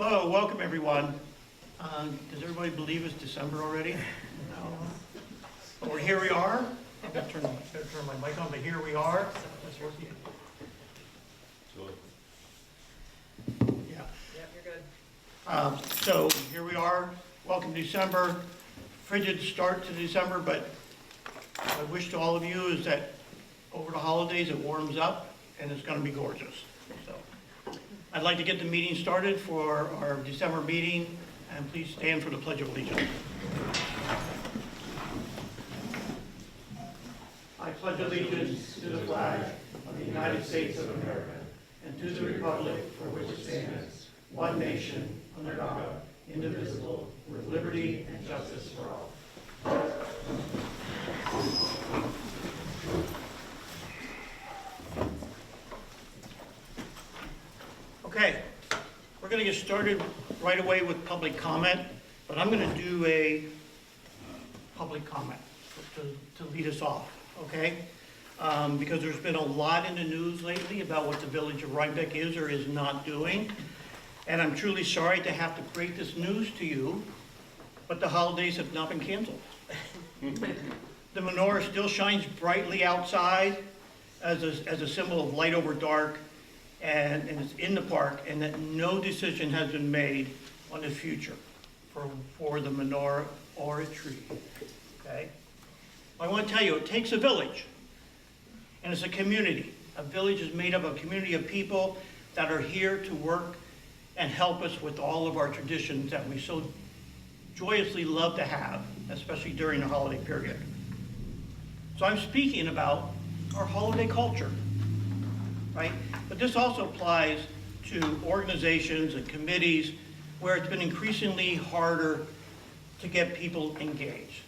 Hello, welcome everyone. Does everybody believe it's December already? No. But here we are. I'm going to turn my mic on, but here we are. Yeah. Yep, you're good. So here we are. Welcome December. Frigid start to December, but I wish to all of you is that over the holidays it warms up and it's going to be gorgeous. So I'd like to get the meeting started for our December meeting, and please stand for the Pledge of Allegiance. I pledge allegiance to the flag of the United States of America and to the republic for which it stands, one nation, under God, indivisible, with liberty and justice for all. Okay, we're going to get started right away with public comment, but I'm going to do a public comment to lead us off, okay? Because there's been a lot in the news lately about what the village of Rhinebeck is or is not doing, and I'm truly sorry to have to break this news to you, but the holidays have not been canceled. The menorah still shines brightly outside as a symbol of light over dark, and it's in the park, and that no decision has been made on the future for the menorah or a tree, okay? I want to tell you, it takes a village, and it's a community. A village is made up of a community of people that are here to work and help us with all of our traditions that we so joyously love to have, especially during the holiday period. So I'm speaking about our holiday culture, right? But this also applies to organizations and committees where it's been increasingly harder to get people engaged.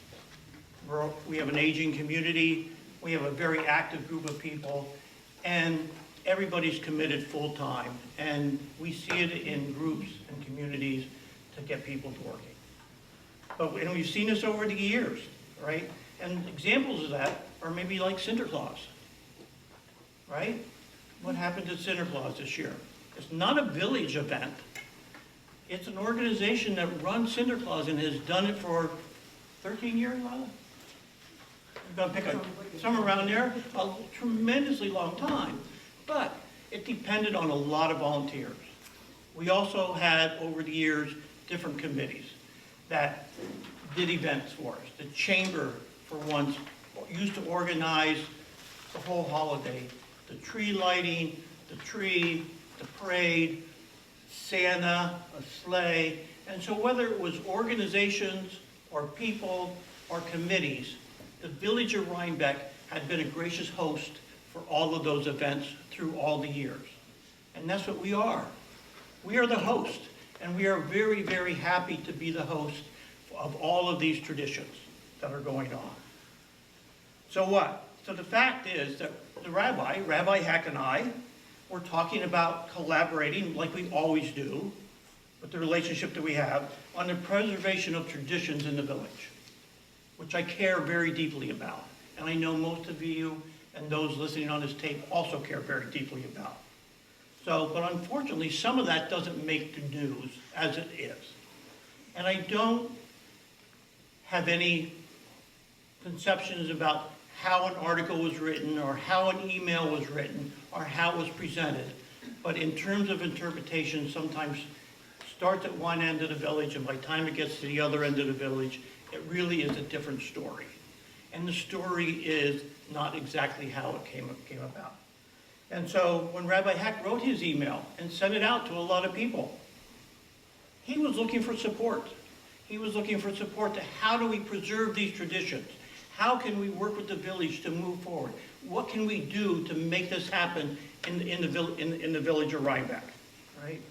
We have an aging community, we have a very active group of people, and everybody's committed full-time, and we see it in groups and communities to get people to working. And we've seen this over the years, right? And examples of that are maybe like Santa Claus, right? What happened to Santa Claus this year? It's not a village event. It's an organization that runs Santa Claus and has done it for 13 years, Lila? You've got to pick somewhere around there, a tremendously long time. But it depended on a lot of volunteers. We also had, over the years, different committees that did events for us. The chamber, for once, used to organize the whole holiday. The tree lighting, the tree, the parade, Santa, a sleigh. And so whether it was organizations or people or committees, the village of Rhinebeck had been a gracious host for all of those events through all the years. And that's what we are. We are the host, and we are very, very happy to be the host of all of these traditions that are going on. So what? So the fact is that the Rabbi Heck and I, were talking about collaborating like we always do, with the relationship that we have, on the preservation of traditions in the village, which I care very deeply about. And I know most of you and those listening on this tape also care very deeply about. So, but unfortunately, some of that doesn't make the news as it is. And I don't have any conceptions about how an article was written or how an email was written or how it was presented. But in terms of interpretation, sometimes starts at one end of the village, and by the time it gets to the other end of the village, it really is a different story. And the story is not exactly how it came about. And so when Rabbi Heck wrote his email and sent it out to a lot of people, he was looking for support. He was looking for support to how do we preserve these traditions? How can we work with the village to move forward? What can we do to make this happen in the village of Rhinebeck, right?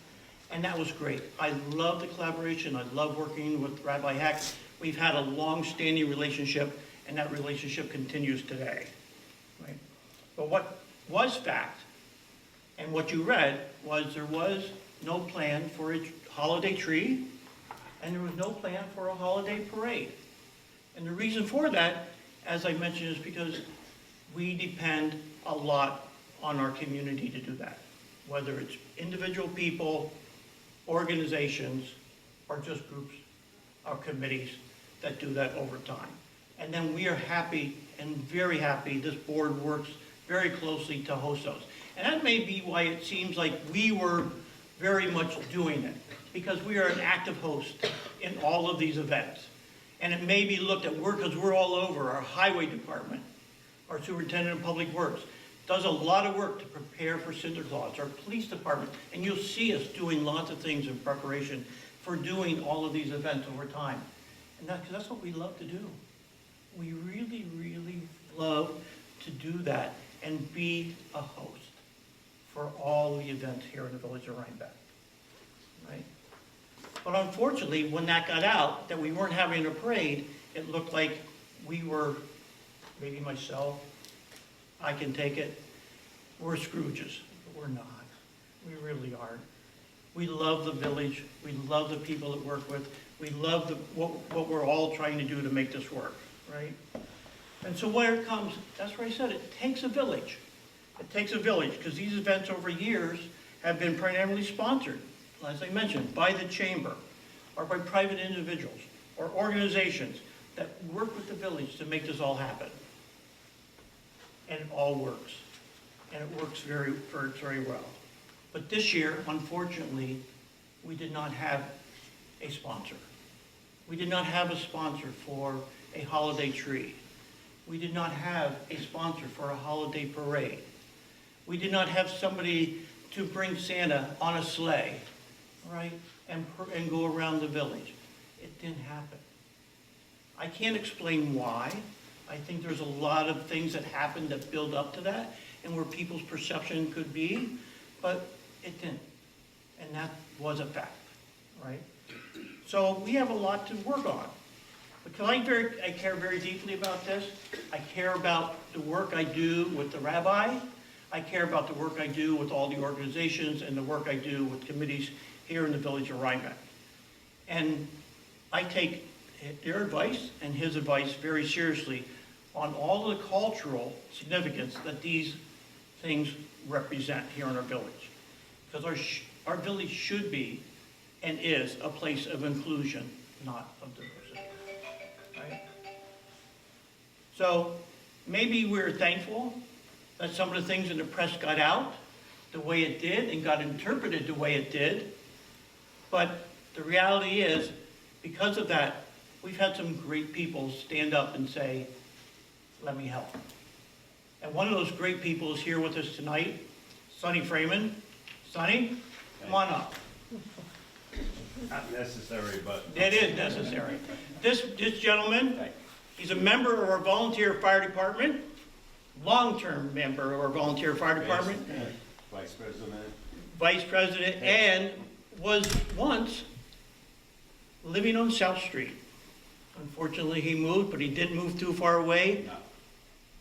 And that was great. I love the collaboration. I love working with Rabbi Heck. We've had a long-standing relationship, and that relationship continues today, right? But what was fact, and what you read, was there was no plan for a holiday tree, and there was no plan for a holiday parade. And the reason for that, as I mentioned, is because we depend a lot on our community to do that. Whether it's individual people, organizations, or just groups or committees that do that over time. And then we are happy and very happy this board works very closely to host those. And that may be why it seems like we were very much doing it, because we are an active host in all of these events. And it may be looked at, because we're all over, our highway department, our superintendent of public works, does a lot of work to prepare for Santa Claus, our police department, and you'll see us doing lots of things in preparation for doing all of these events over time. And that's what we love to do. We really, really love to do that and be a host for all the events here in the village of Rhinebeck, right? But unfortunately, when that got out, that we weren't having a parade, it looked like we were, maybe myself, I can take it, we're Scrooges, but we're not. We really aren't. We love the village, we love the people that work with, we love what we're all trying to do to make this work, right? And so where it comes, that's where I said it takes a village. It takes a village, because these events over years have been primarily sponsored, as I mentioned, by the chamber, or by private individuals, or organizations that work with the village to make this all happen. And it all works. And it works very well. But this year, unfortunately, we did not have a sponsor. We did not have a sponsor for a holiday tree. We did not have a sponsor for a holiday parade. We did not have somebody to bring Santa on a sleigh, right, and go around the village. It didn't happen. I can't explain why. I think there's a lot of things that happened that build up to that and where people's perception could be, but it didn't. And that was a fact, right? So we have a lot to work on. Because I care very deeply about this. I care about the work I do with the rabbi. I care about the work I do with all the organizations and the work I do with committees here in the village of Rhinebeck. And I take their advice and his advice very seriously on all the cultural significance that these things represent here in our village. Because our village should be and is a place of inclusion, not of diversity. Right? So maybe we're thankful that some of the things in the press got out the way it did and got interpreted the way it did. But the reality is, because of that, we've had some great people stand up and say, let me help. And one of those great people is here with us tonight, Sonny Freeman. Sonny, come on up. Not necessary, but... It is necessary. This gentleman, he's a member of our volunteer fire department, long-term member of our volunteer fire department. Vice President. Vice President, and was once living on South Street. Unfortunately, he moved, but he didn't move too far away. No.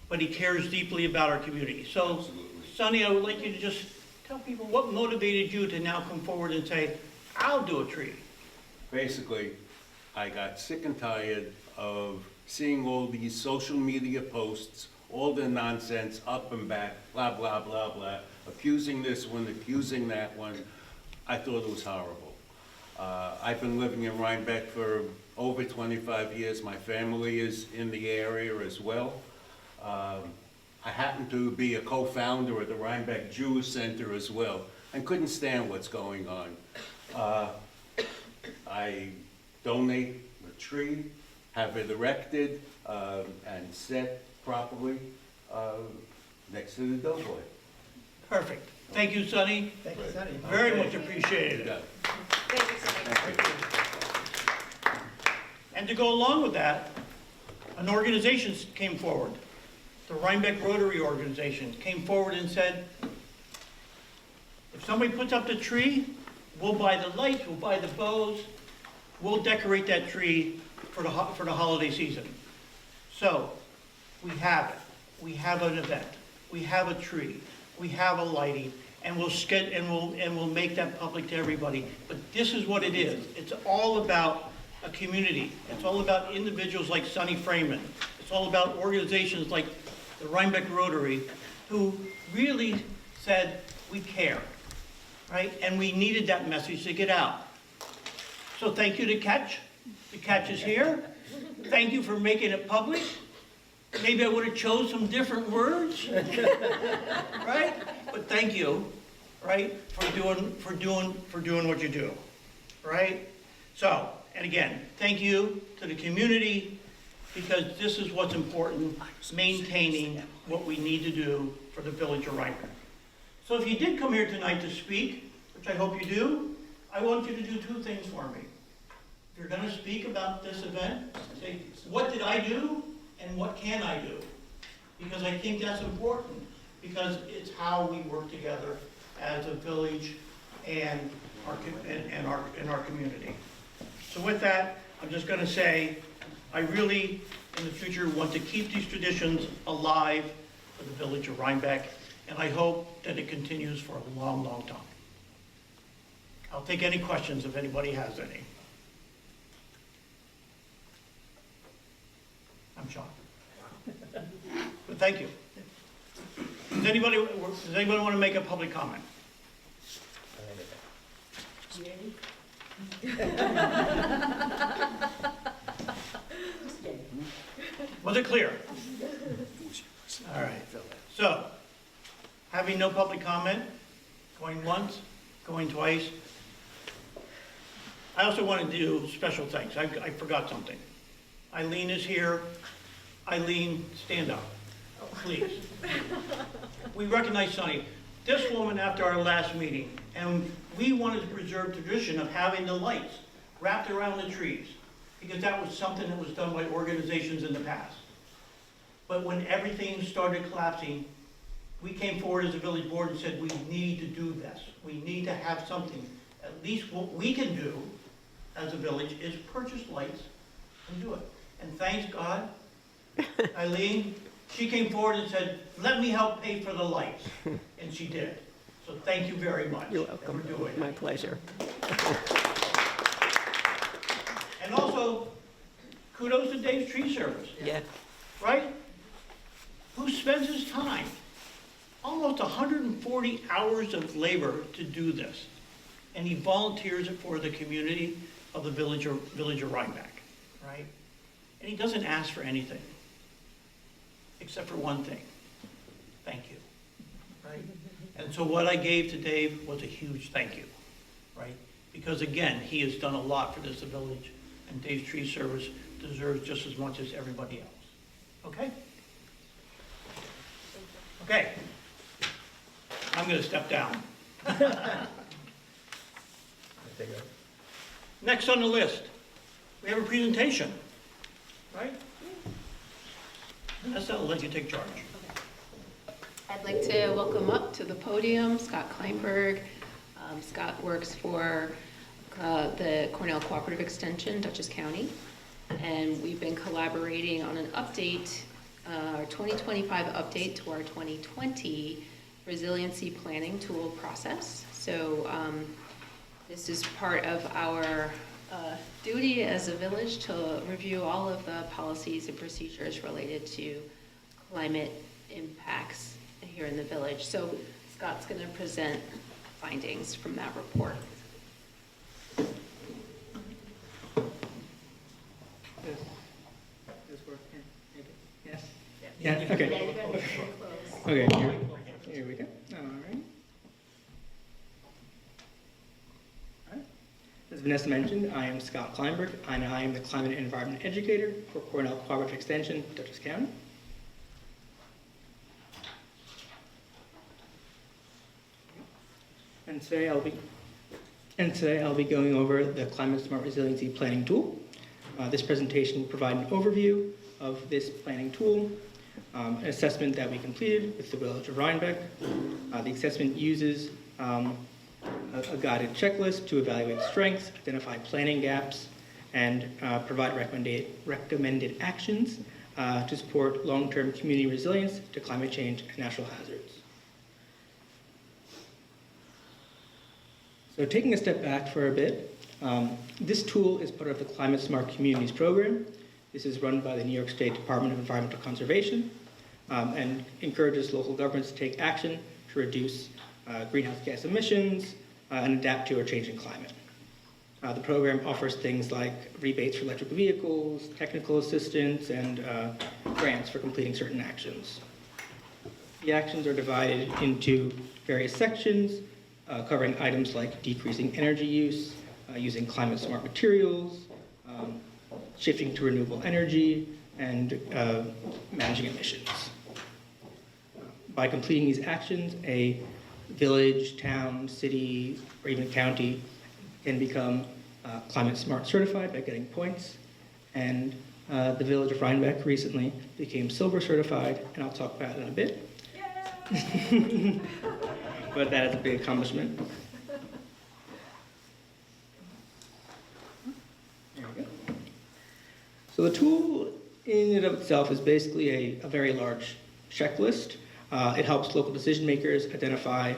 But he cares deeply about our community. So, Absolutely. Sonny, I would like you to just tell people what motivated you to now come forward and say, I'll do a tree. Basically, I got sick and tired of seeing all these social media posts, all the nonsense, up and back, blah, blah, blah, blah, accusing this one, accusing that one. I thought it was horrible. I've been living in Rhinebeck for over 25 years. My family is in the area as well. I happen to be a co-founder of the Rhinebeck Jewish Center as well, and couldn't stand what's going on. I donate a tree, have it erected and set properly next to the doughboy. Perfect. Thank you, Sonny. Thank you, Sonny. Very much appreciated. Yeah. Thank you, Sonny. Thank you. And to go along with that, an organization came forward. The Rhinebeck Rotary Organization came forward and said, if somebody puts up the tree, we'll buy the lights, we'll buy the bows, we'll decorate that tree for the holiday season. So, we have it. We have an event. We have a tree. We have a lighting, and we'll make that public to everybody. But this is what it is. It's all about a community. It's all about individuals like Sonny Freeman. It's all about organizations like the Rhinebeck Rotary, who really said, we care. right? And we needed that message to get out. So thank you to Catch. The Catch is here. Thank you for making it public. Maybe I would have chose some different words, right? But thank you, right, for doing what you do, right? So, and again, thank you to the community, because this is what's important, maintaining what we need to do for the village of Rhinebeck. So if you did come here tonight to speak, which I hope you do, I want you to do two things for me. If you're going to speak about this event, say, what did I do and what can I do? Because I think that's important, because it's how we work together as a village and our community. So with that, I'm just going to say, I really, in the future, want to keep these traditions alive for the village of Rhinebeck, and I hope that it continues for a long, long time. I'll take any questions if anybody has any. I'm shocked. But thank you. Does anybody want to make a public comment? Was it clear? All right. So, having no public comment, going once, going twice. I also want to do special thanks. I forgot something. Eileen is here. Eileen, stand up, please. We recognize Sunny. This woman, after our last meeting, and we wanted to preserve tradition of having the lights wrapped around the trees, because that was something that was done by organizations in the past. But when everything started collapsing, we came forward as a village board and said, we need to do this. We need to have something. At least what we can do as a village is purchase lights and do it. And thanks God, Eileen, she came forward and said, let me help pay for the lights. And she did. So thank you very much. You're welcome. For doing My it. pleasure. And also, kudos to Dave's Tree Service, Yeah. right? Who spends his time, almost 140 hours of labor to do this. And he volunteers it for the community of the village of Rhinebeck, right? And he doesn't ask for anything, except for one thing, thank you, right? And so what I gave to Dave was a huge thank you, right? Because again, he has done a lot for this village, and Dave's Tree Service deserves just as much as everybody else, okay? Okay, I'm gonna step down. Next on the list, we have a presentation, right? Vanessa, I'll let you take charge. I'd like to welcome up to the podium Scott Kleinberg. Scott works for the Cornell Cooperative Extension, Dutchess County, and we've been collaborating on an update, our 2025 update to our 2020 resiliency planning tool process. So this is part of our duty as a village to review all of the policies and procedures related to climate impacts here in the village. So Scott's going to present findings from that report. This work here? Maybe? Yes? Yeah, okay. Okay, here we go. All right. As Vanessa mentioned, I am Scott Kleinberg, and I am the Climate and Environment Educator for Cornell Cooperative Extension, Dutchess County. And today I'll be going over the Climate Smart Resiliency Planning Tool. This presentation will provide an overview of this planning tool, an assessment that we completed with the village of Rhinebeck. The assessment uses a guided checklist to evaluate strengths, identify planning gaps, and provide recommended actions to support long-term community resilience to climate change and natural hazards. So taking a step back for a bit, this tool is part of the Climate Smart Communities program. This is run by the New York State Department of Environmental Conservation and encourages local governments to take action to reduce greenhouse gas emissions, and adapt to a changing climate. The program offers things like rebates for electric vehicles, technical assistance, and grants for completing certain actions. The actions are divided into various sections, covering items like decreasing energy use, using climate-smart materials, shifting to renewable energy, and managing emissions. By completing these actions, a village, town, city, or even county can become climate smart certified by getting points. And the village of Rhinebeck recently became silver certified, and I'll talk about it in a bit. But that is a big accomplishment. There we go. So the tool in and of itself is basically a very large checklist. It helps local decision makers identify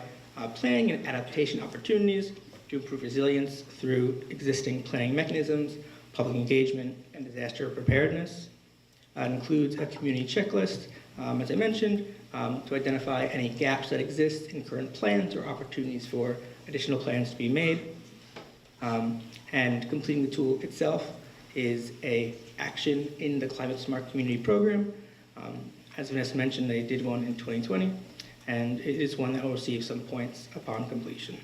planning and adaptation opportunities to improve resilience through existing planning mechanisms, public engagement, and disaster preparedness. It includes a community checklist, as I mentioned, to identify any gaps that exist in current plans or opportunities for additional plans to be made. And completing the tool itself is an action in the Climate Smart Community Program. As Vanessa mentioned, they did one in 2020, and it is one that will receive some points upon completion.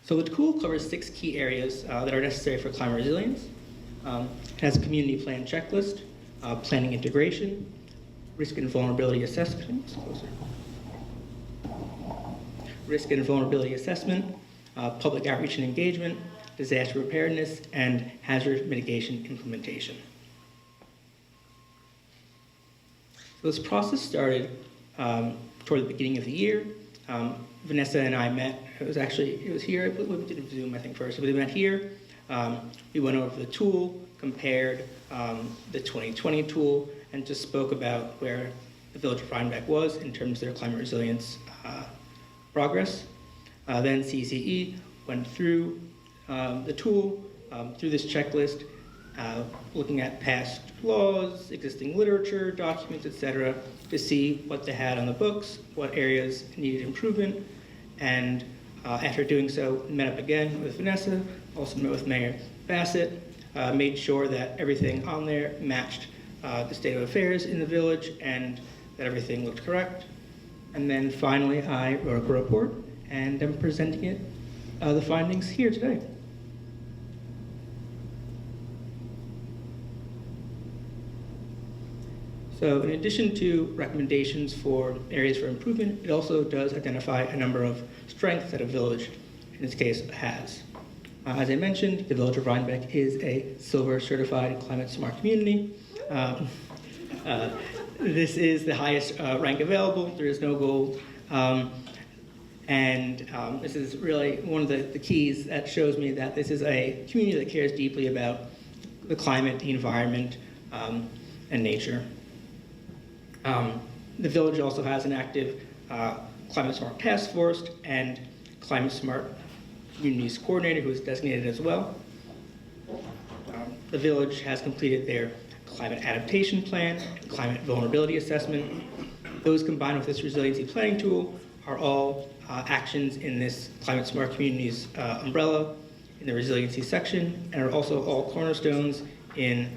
So the tool covers 6 key areas that are necessary for climate resilience. It has a community plan checklist, planning integration, risk and vulnerability assessment, public outreach and engagement, disaster preparedness, and hazard mitigation implementation. So this process started toward the beginning of the year. Vanessa and I met, it was here, we did Zoom, I think, first. So we met here. We went over the tool, compared the 2020 tool, and just spoke about where the village of Rhinebeck was in terms of their climate resilience progress. Then CCE went through the tool, through this checklist, looking at past laws, existing literature, documents, etc., to see what they had on the books, what areas needed improvement, and after doing so, met up again with Vanessa, also met with Mayor Bassett, made sure that everything on there matched the state of affairs in the village and that everything looked correct. And then finally, I wrote up a report, and I'm presenting it, the findings here today. So in addition to recommendations for areas for improvement, it also does identify a number of strengths that a village, in this case, has. As I mentioned, the village of Rhinebeck is a silver certified climate smart community. This is the highest rank available. There is no gold. This is really one of the keys that shows me that this is a community that cares deeply about the climate, the environment, and nature. The village also has an active Climate Smart Task Force and Climate Smart Communities Coordinator who is designated as well. The village has completed their Climate Adaptation Plan and Climate Vulnerability Assessment. Those combined with this resiliency planning tool are all actions in this Climate Smart Communities umbrella in the resiliency section, and are also all cornerstones in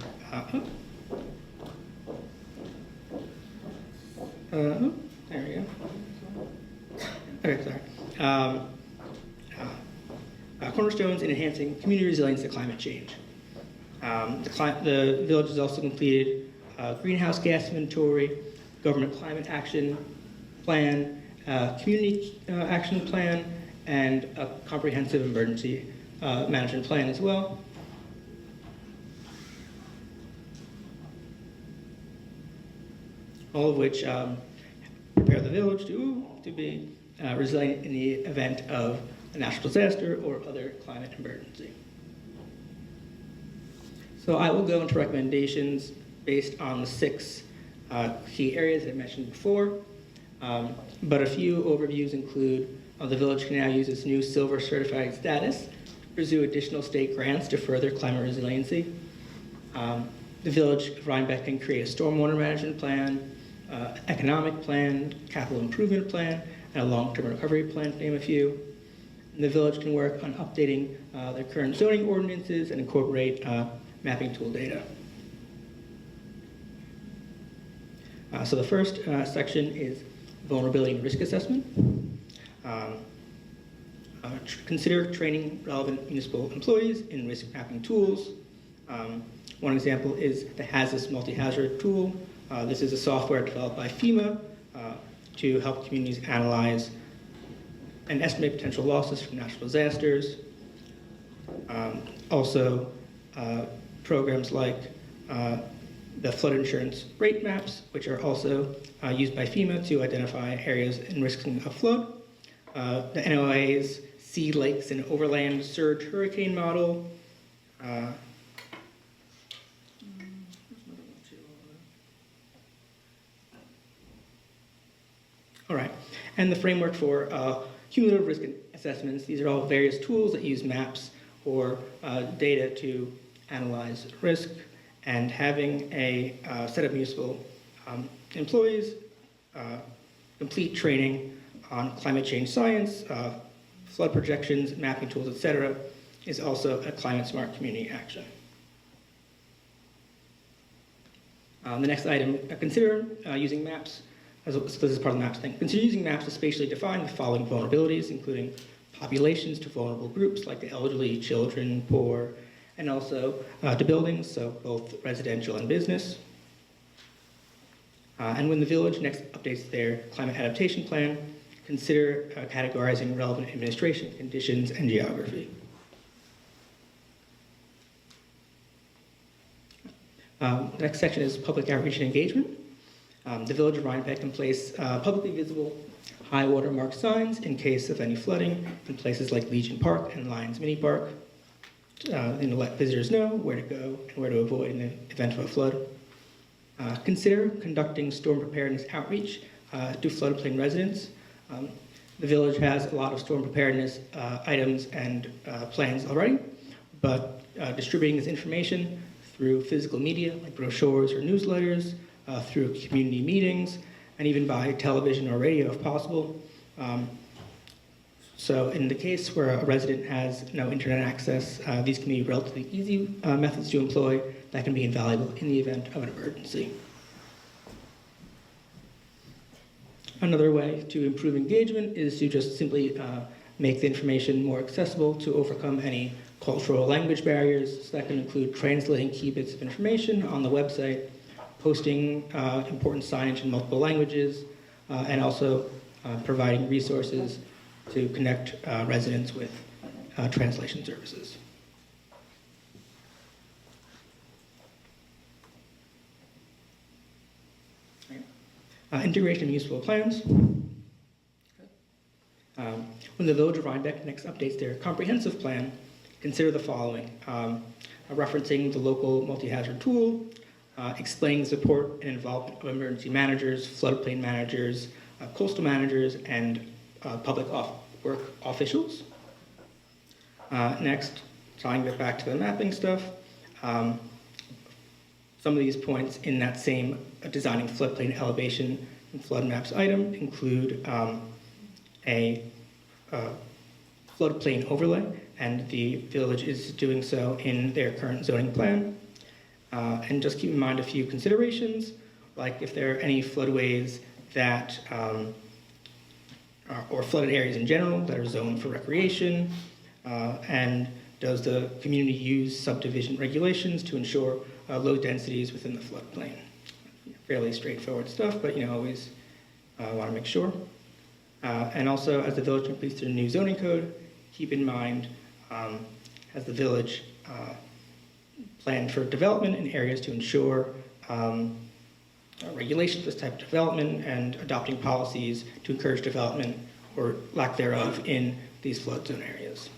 there we go. Okay, sorry. Cornerstones in enhancing community resilience to climate change. The village has also completed greenhouse gas inventory, government climate action plan, community action plan, and a comprehensive emergency management plan as well. All of which prepare the village to be resilient in the event of a natural disaster or other climate emergency. So I will go into recommendations based on the 6 key areas I mentioned before, but a few overviews include the village can now use its new silver certified status to pursue additional state grants to further climate resiliency. The village of Rhinebeck can create a stormwater management plan, economic plan, capital improvement plan, and a long-term recovery plan, to name a few. And the village can work on updating their current zoning ordinances and incorporate mapping tool data. So the first section is vulnerability and risk assessment. Consider training relevant municipal employees in risk mapping tools. One example is the HAZUS multi-hazard tool. This is a software developed by FEMA to help communities analyze and estimate potential losses from natural disasters. Also, programs like the flood insurance rate maps, which are also used by FEMA to identify areas in risk of flood. The NOAA's Sea, Lakes, and Overland Surge Hurricane Model. All right, and the framework for cumulative risk assessments. These are all various tools that use maps or data to analyze risk, and having a set of municipal employees complete training on climate change science, flood projections, mapping tools, etc., is also a climate-smart community action. The next item, consider using maps. So this is part of the maps thing. Consider using maps to spatially define the following vulnerabilities, including populations to vulnerable groups like the elderly, children, poor, and also to buildings, so both residential and business. And when the village next updates their climate adaptation plan, consider categorizing relevant administration, conditions, and geography. Next section is public outreach and engagement. The village of Rhinebeck can place publicly visible high water mark signs in case of any flooding in places like Legion Park and Lions Mini Park, and to let visitors know where to go and where to avoid in the event of a flood. Consider conducting storm preparedness outreach to floodplain residents. The village has a lot of storm preparedness items and plans already, but distributing this information through physical media like brochures or newsletters, through community meetings, and even by television or radio if possible. So in the case where a resident has no internet access, these can be relatively easy methods to employ that can be invaluable in the event of an emergency. Another way to improve engagement is to just simply make the information more accessible to overcome any cultural language barriers. So that can include translating key bits of information on the website, posting important signage in multiple languages, and also providing resources to connect residents with translation services. Integration of municipal plans. When the village of Rhinebeck next updates their comprehensive plan, consider the following. Referencing the local multi-hazard tool, explaining the support and involvement of emergency managers, floodplain managers, coastal managers, and public work officials. Next, tying it back to the mapping stuff, some of these points in that same designing floodplain elevation and flood maps item include a floodplain overlay, and the village is doing so in their current zoning plan. And just keep in mind a few considerations, like if there are any floodways that, or flooded areas in general that are zoned for recreation, and does the community use subdivision regulations to ensure low densities within the floodplain? Fairly straightforward stuff, but always want to make sure. And also, as the village completes their new zoning code, keep in mind, as the village plan for development in areas to ensure regulations for this type of development and adopting policies to encourage development or lack thereof in these flood zone areas.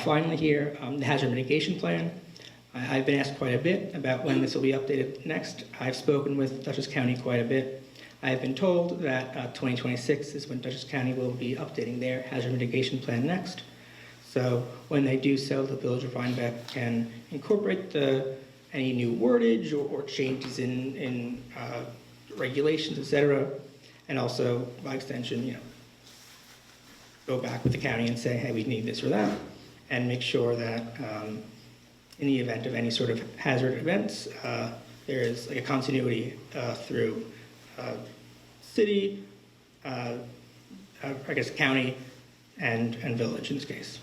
Finally here, the hazard mitigation plan. I've been asked quite a bit about when this will be updated next. I've spoken with Dutchess County quite a bit. I've been told that 2026 is when Dutchess County will be updating their hazard mitigation plan next. So when they do so, the village of Rhinebeck can incorporate the any new wordage or changes in regulations, et cetera. And also, by extension, go back with the county and say, hey, we need this or that, and make sure that in the event of any sort of hazard events, there is like a continuity through city, I guess county, and village in this case.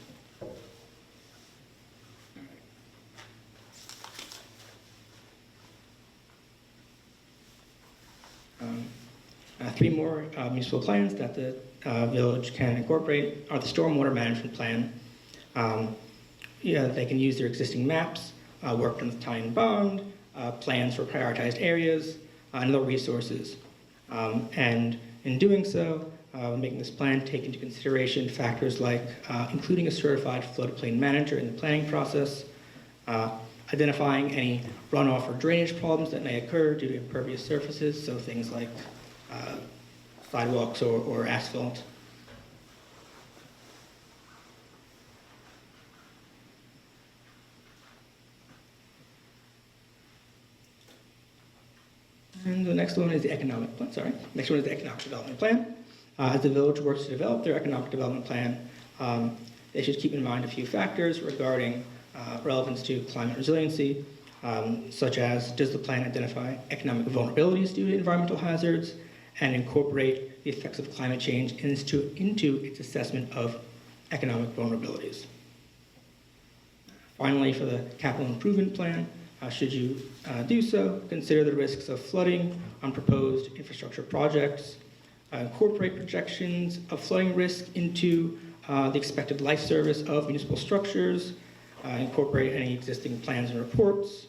Three more municipal plans that the village can incorporate are the stormwater management plan. They can use their existing maps, work on the tie and bond, plans for prioritized areas, and other resources. And in doing so, making this plan take into consideration factors like including a certified floodplain manager in the planning process, identifying any runoff or drainage problems that may occur due to impervious surfaces, so things like sidewalks or asphalt. And the next one is the economic plan, Next one is the economic development plan. As the village works to develop their economic development plan, they should keep in mind a few factors regarding relevance to climate resiliency, such as does the plan identify economic vulnerabilities due to environmental hazards and incorporate the effects of climate change into its assessment of economic vulnerabilities. Finally, for the capital improvement plan, should you do so, consider the risks of flooding on proposed infrastructure projects, incorporate projections of flooding risk into the expected life service of municipal structures, incorporate any existing plans and reports.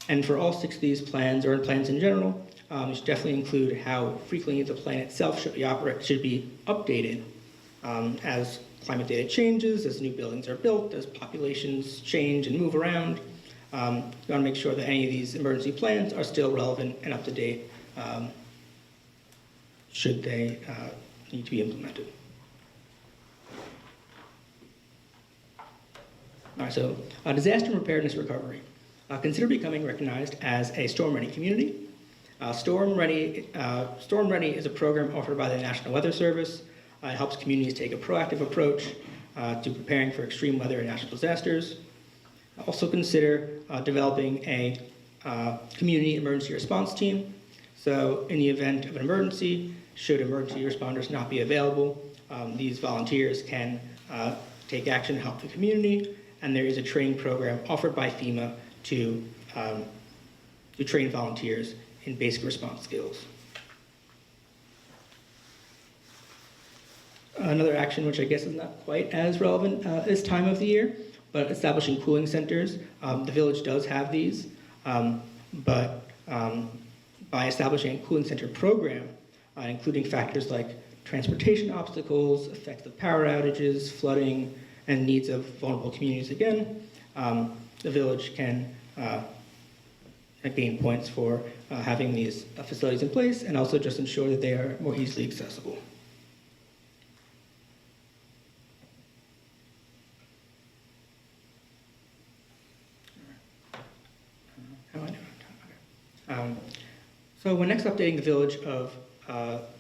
And for all 6 of these plans, or plans in general, you should definitely include how frequently the plan itself should be updated as climate data changes, as new buildings are built, as populations change and move around. You want to make sure that any of these emergency plans are still relevant and up to date should they need to be implemented. All right, so disaster preparedness recovery. Consider becoming recognized as a storm-ready community. Storm Ready is a program offered by the National Weather Service. It helps communities take a proactive approach to preparing for extreme weather and natural disasters. Also consider developing a community emergency response team. So in the event of an emergency, should emergency responders not be available, these volunteers can take action to help the community, and there is a training program offered by FEMA to train volunteers in basic response skills. Another action, which I guess is not quite as relevant this time of the year, but establishing cooling centers. The village does have these, but by establishing a cooling center program, including factors like transportation obstacles, effects of power outages, flooding, and needs of vulnerable communities again, the village can gain points for having these facilities in place, and also just ensure that they are more easily accessible. How am I doing on time? Okay. So when next updating the village of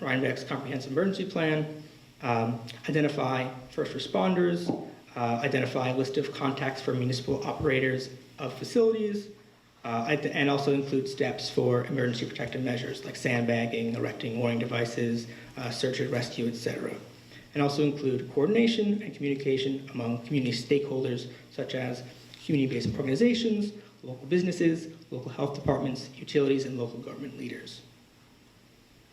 Rhinebeck's comprehensive emergency plan, identify first responders, identify a list of contacts for municipal operators of facilities, and also include steps for emergency protective measures like sandbagging, erecting warning devices, search and rescue, etc. And also include coordination and communication among community stakeholders such as community-based organizations, local businesses, local health departments, utilities, and local government leaders.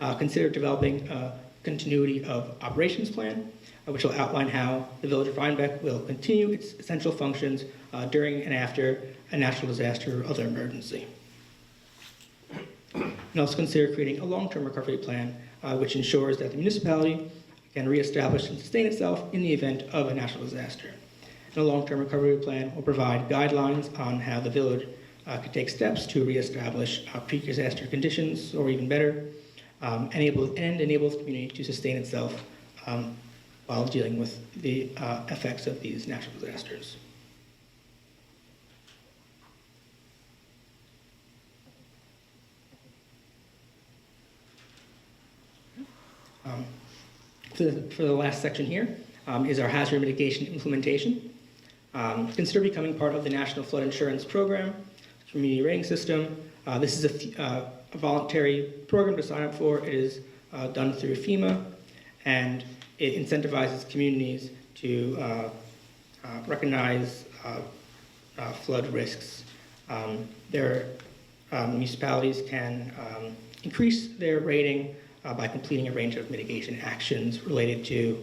Consider developing a continuity of operations plan, which will outline how the Village of Rhinebeck will continue its essential functions during and after a natural disaster or other emergency. And also consider creating a long-term recovery plan, which ensures that the municipality can reestablish and sustain itself in the event of a natural disaster. And a long-term recovery plan will provide guidelines on how the village could take steps to reestablish pre-disaster conditions, or even better, enables the community to sustain itself while dealing with the effects of these natural disasters. For the last section here is our hazard mitigation implementation. Consider becoming part of the National Flood Insurance Program, Community Rating System. This is a voluntary program to sign up for. It is done through FEMA, and it incentivizes communities to recognize flood risks. Their municipalities can increase their rating by completing a range of mitigation actions related to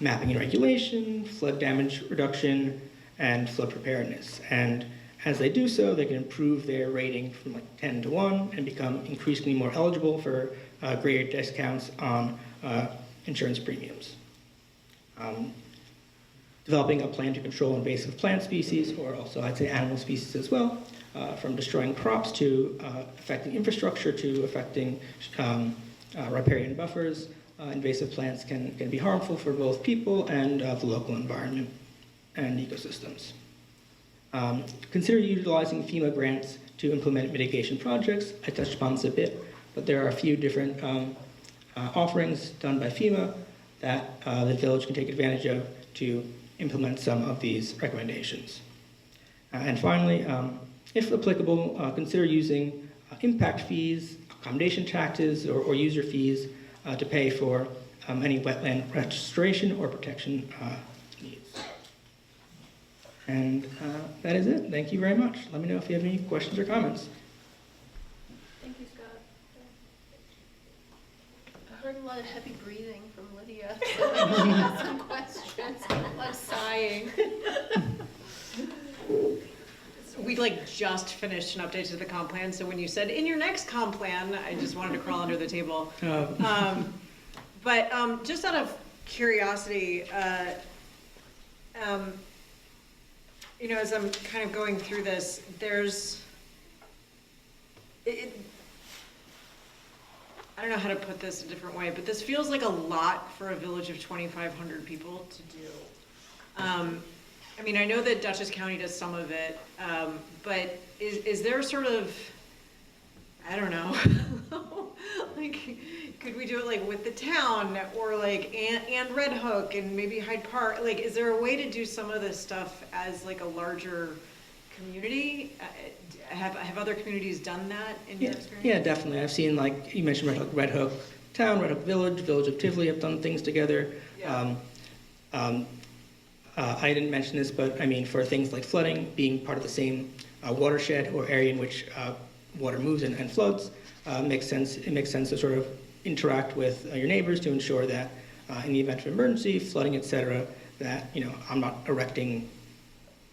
mapping and regulation, flood damage reduction, and flood preparedness. And as they do so, they can improve their rating from like 10 to 1 and become increasingly more eligible for greater discounts on insurance premiums. Developing a plan to control invasive plant species, or also I'd say animal species as well, from destroying crops to affecting infrastructure to affecting riparian buffers. Invasive plants can be harmful for both people and the local environment and ecosystems. Consider utilizing FEMA grants to implement mitigation projects. I touched upon this a bit, but there are a few different offerings done by FEMA that the village can take advantage of to implement some of these recommendations. And finally, if applicable, consider using impact fees, accommodation taxes, or user fees to pay for any wetland restoration or protection needs. And that is it. Thank you very much. Let me know if you have any questions or comments. Thank you, Scott. I heard a lot of heavy breathing from Lydia. So maybe she has some questions. A lot of sighing. We like just finished an update to the comp plan, so when you said in your next comp plan, I just wanted to crawl under the table. But just out of curiosity, you know, as I'm kind of going through this, I don't know how to put this a different way, but this feels like a lot for a village of 2,500 people to do. I mean, I know that Dutchess County does some of it, but is there sort of, I don't know, like, could we do it like with the town or like and Red Hook and maybe Hyde Park? Like, is there a way to do some of this stuff as like a larger community? Have other communities done that in your experience? Yeah, definitely. I've seen, like you mentioned, Red Hook Town, Red Hook Village, Village of Tivoli have done things together. Yeah. I didn't mention this, but I mean, for things like flooding, being part of the same watershed or area in which water moves and floods, makes sense. It makes sense to sort of interact with your neighbors to ensure that in the event of emergency, flooding, etc., that, you know, I'm not erecting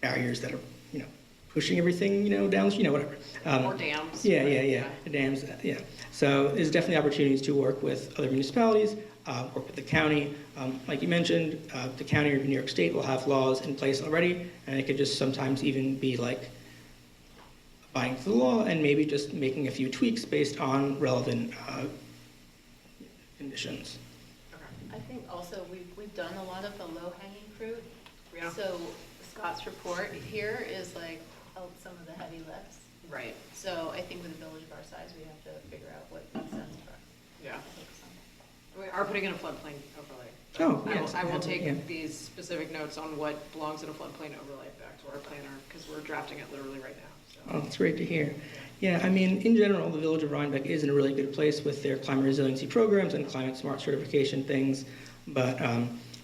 barriers that are, you know, pushing everything, you know, down, you know, whatever. Or dams. Yeah. Dams, yeah. So there's definitely opportunities to work with other municipalities, work with the county. Like you mentioned, the county of New York State will have laws in place already, and it could just sometimes even be like abiding to the law and maybe just making a few tweaks based on relevant conditions. I think also we've done a lot of the low-hanging fruit. Yeah. So Scott's report here is like some of the heavy lifts. Right. So I think with a village of our size, we have to figure out what makes sense for us Yeah. to focus on. We are putting in a floodplain overlay. Oh, yes. I will take Yeah. these specific notes on what belongs in a floodplain overlay back to our planner, because we're drafting it literally right now. Oh, that's great to hear. Yeah, I mean, in general, the village of Rhinebeck is in a really good place with their climate resiliency programs and climate smart certification things. But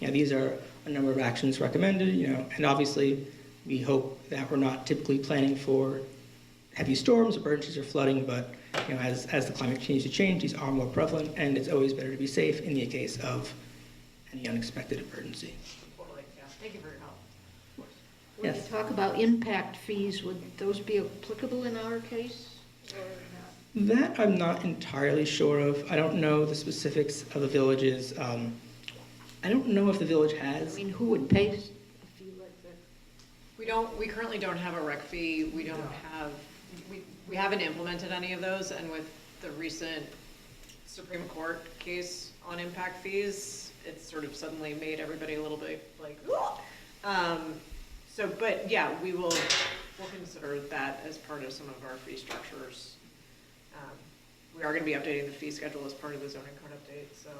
yeah, these are a number of actions recommended, you know, and obviously we hope that we're not typically planning for heavy storms, emergencies, or flooding, but you know, as the climate continues to change, these are more prevalent, and it's always better to be safe in the case of any unexpected emergency. Totally, yeah. Thank you for your help. When you Yes. talk about impact fees, would those be applicable in our case or not? That I'm not entirely sure of. I don't know the specifics of the villages. I don't know if the village I has. mean, who would pay a fee like that? We currently don't have a rec fee, we haven't implemented any of those, and with the recent Supreme Court case on impact fees, it's sort of suddenly made everybody a little bit like, but yeah, we'll consider that as part of some of our fee structures. We are gonna be updating the fee schedule as part of the zoning code update, so,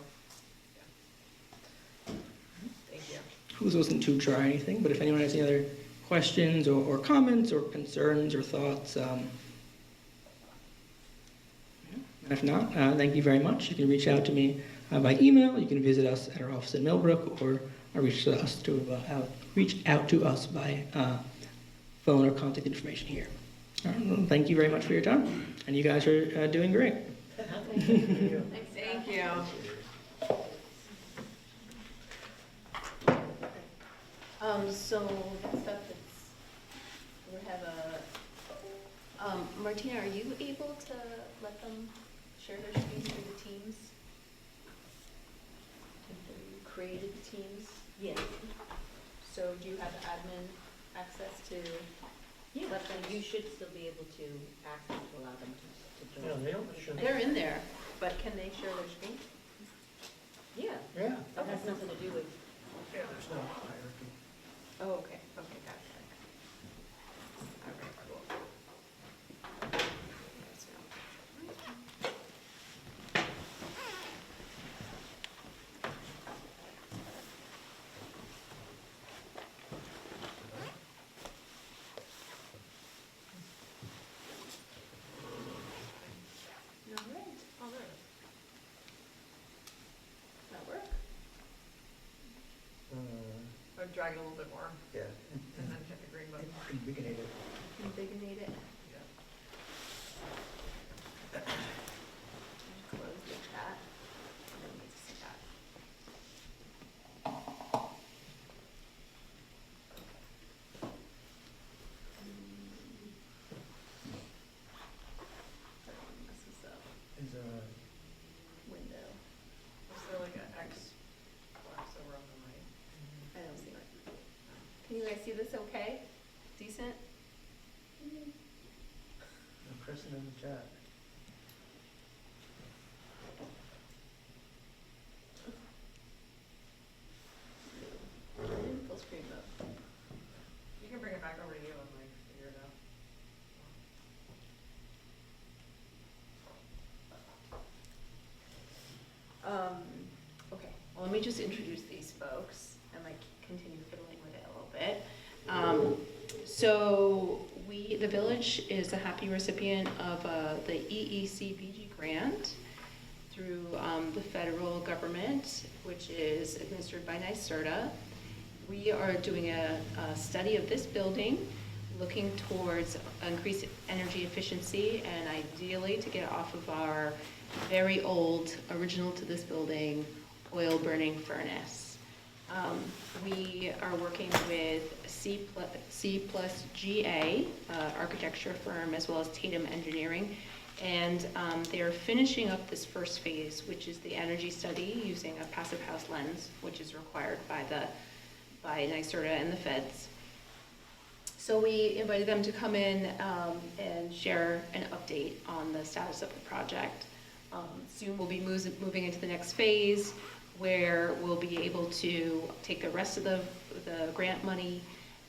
Thank you. This wasn't too dry or anything, but if anyone has any other questions or comments or concerns or thoughts, and if not, thank you very much. You can reach out to me by email. You can visit us at our office in Millbrook, or reach out to us by phone or contact information here. All right, well, thank you very much for your time, and you guys are doing great. Thank you. So next up, we have Martina, are you able to let them share their screens through the teams? Have you created the teams? Yes. So do you have admin access to let them? You should still be able to access to allow them to Yeah, join. they don't, should. They're in there, but can they share their screen? Yeah, Yeah. that has nothing to do with, Yeah, there's no hierarchy. Oh, okay, gotcha. All right, cool. All right. That work? I'll drag it a little bit more Yeah. and then hit the green button. Conviginated. Invigonate it. Yeah. Close the chat. I don't need to see that. Messes up Is, window. Was there like an X box over on the right? I don't see it. Can you guys see this okay? Decent? I'm pressing in the chat. Full screen mode. You can bring it back over to you and like figure it out. Okay, well, let me just introduce these folks and like continue fiddling with it a little bit. So the village is a happy recipient of the EECBG grant through the federal government, which is administered by NYSERDA. We are doing a study of this building, looking towards increased energy efficiency and ideally to get off of our very old, original to this building, oil burning furnace. We are working with C+GA, architecture firm, as well as Tatum Engineering, and they're finishing up this first phase, which is the energy study using a passive house lens, which is required by NYSERDA and the feds. So we invited them to come in and share an update on the status of the project. Soon we'll be moving into the next phase, where we'll be able to take the rest of the grant money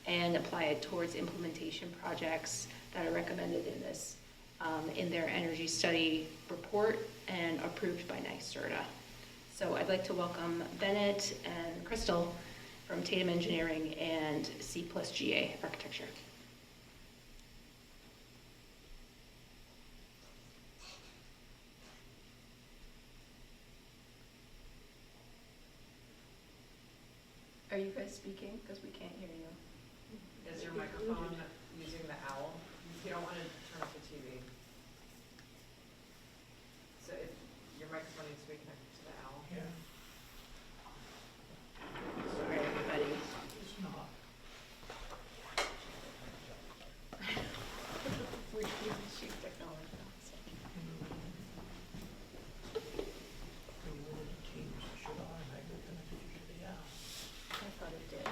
and apply it towards implementation projects that are recommended in this, in their energy study report and approved by NYSERDA. So I'd like to welcome Bennett and Crystal from Tatum Engineering and C+GA Architecture. Are you guys speaking? Because we can't hear you. Is your microphone using the owl? You don't want to turn off the TV. So if your microphone needs to be connected to the owl. Yeah. Sorry, everybody. It's not. We're using sheet technology. Should automatically connect it to the app. I thought it did.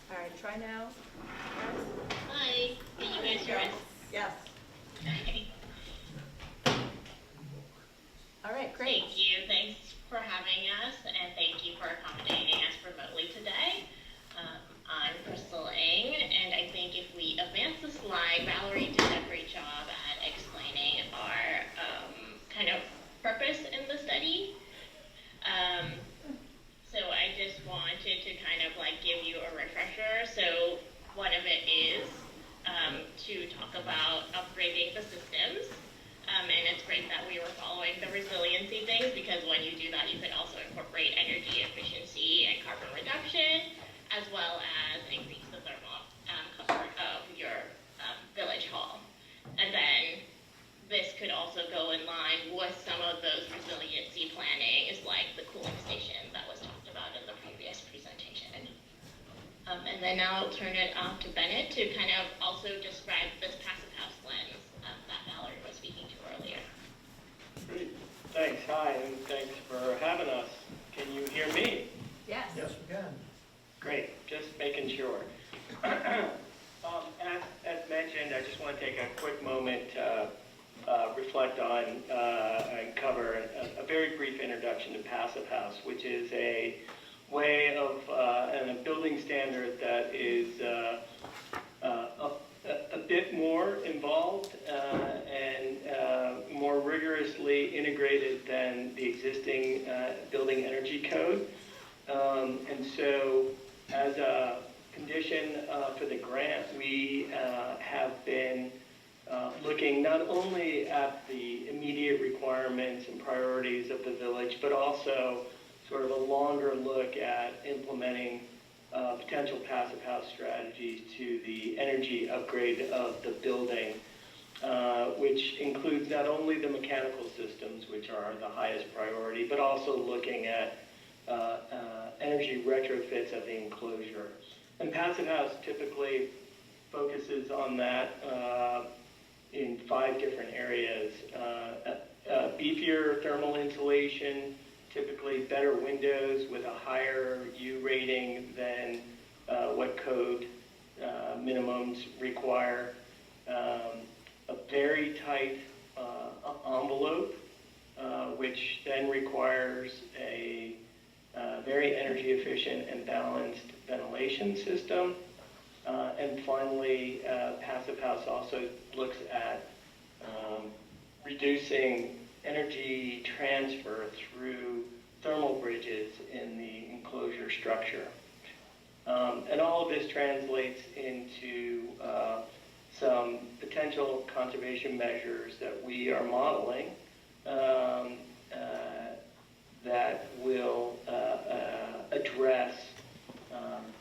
All right, try now. Hi, can you guys hear us? Yes. All right, great. Thank you, thanks for having us, and thank you for accommodating to talk about upgrading the systems. And it's great that we were following the resiliency things, because when you do that, you can also incorporate energy efficiency and carbon reduction, as well as increase the thermal comfort of your village hall. And then this could also go in line with some of those resiliency plannings, like the cooling station that was talked about in the previous presentation. And then now I'll turn it off to Bennett to kind of also describe this passive house lens that Valerie was speaking to earlier. Great. Thanks. Hi, and thanks for having us. Can you hear me? Yes. Yes, we can. Great. Just making sure. As mentioned, I just want to take a quick moment to reflect on and cover a very brief introduction to Passive House, which is a way of and a building standard that is a bit more involved and more rigorously integrated than the existing building energy code. And so as a condition for the grant, we have been looking not only at the immediate requirements and priorities of the village, but also sort of a longer look at implementing potential passive house strategies to the energy upgrade of the building, which includes not only the mechanical systems, which are the highest priority, but also looking at energy retrofits of the enclosure. And passive house typically focuses on that in 5 different areas. Beefier thermal insulation, typically better windows with a higher U rating than what code minimums require, a very tight envelope, which then requires a very energy efficient and balanced ventilation system. And finally, Passive House also looks at reducing energy transfer through thermal bridges in the enclosure structure. And all of this translates into some potential conservation measures that we are modeling that will address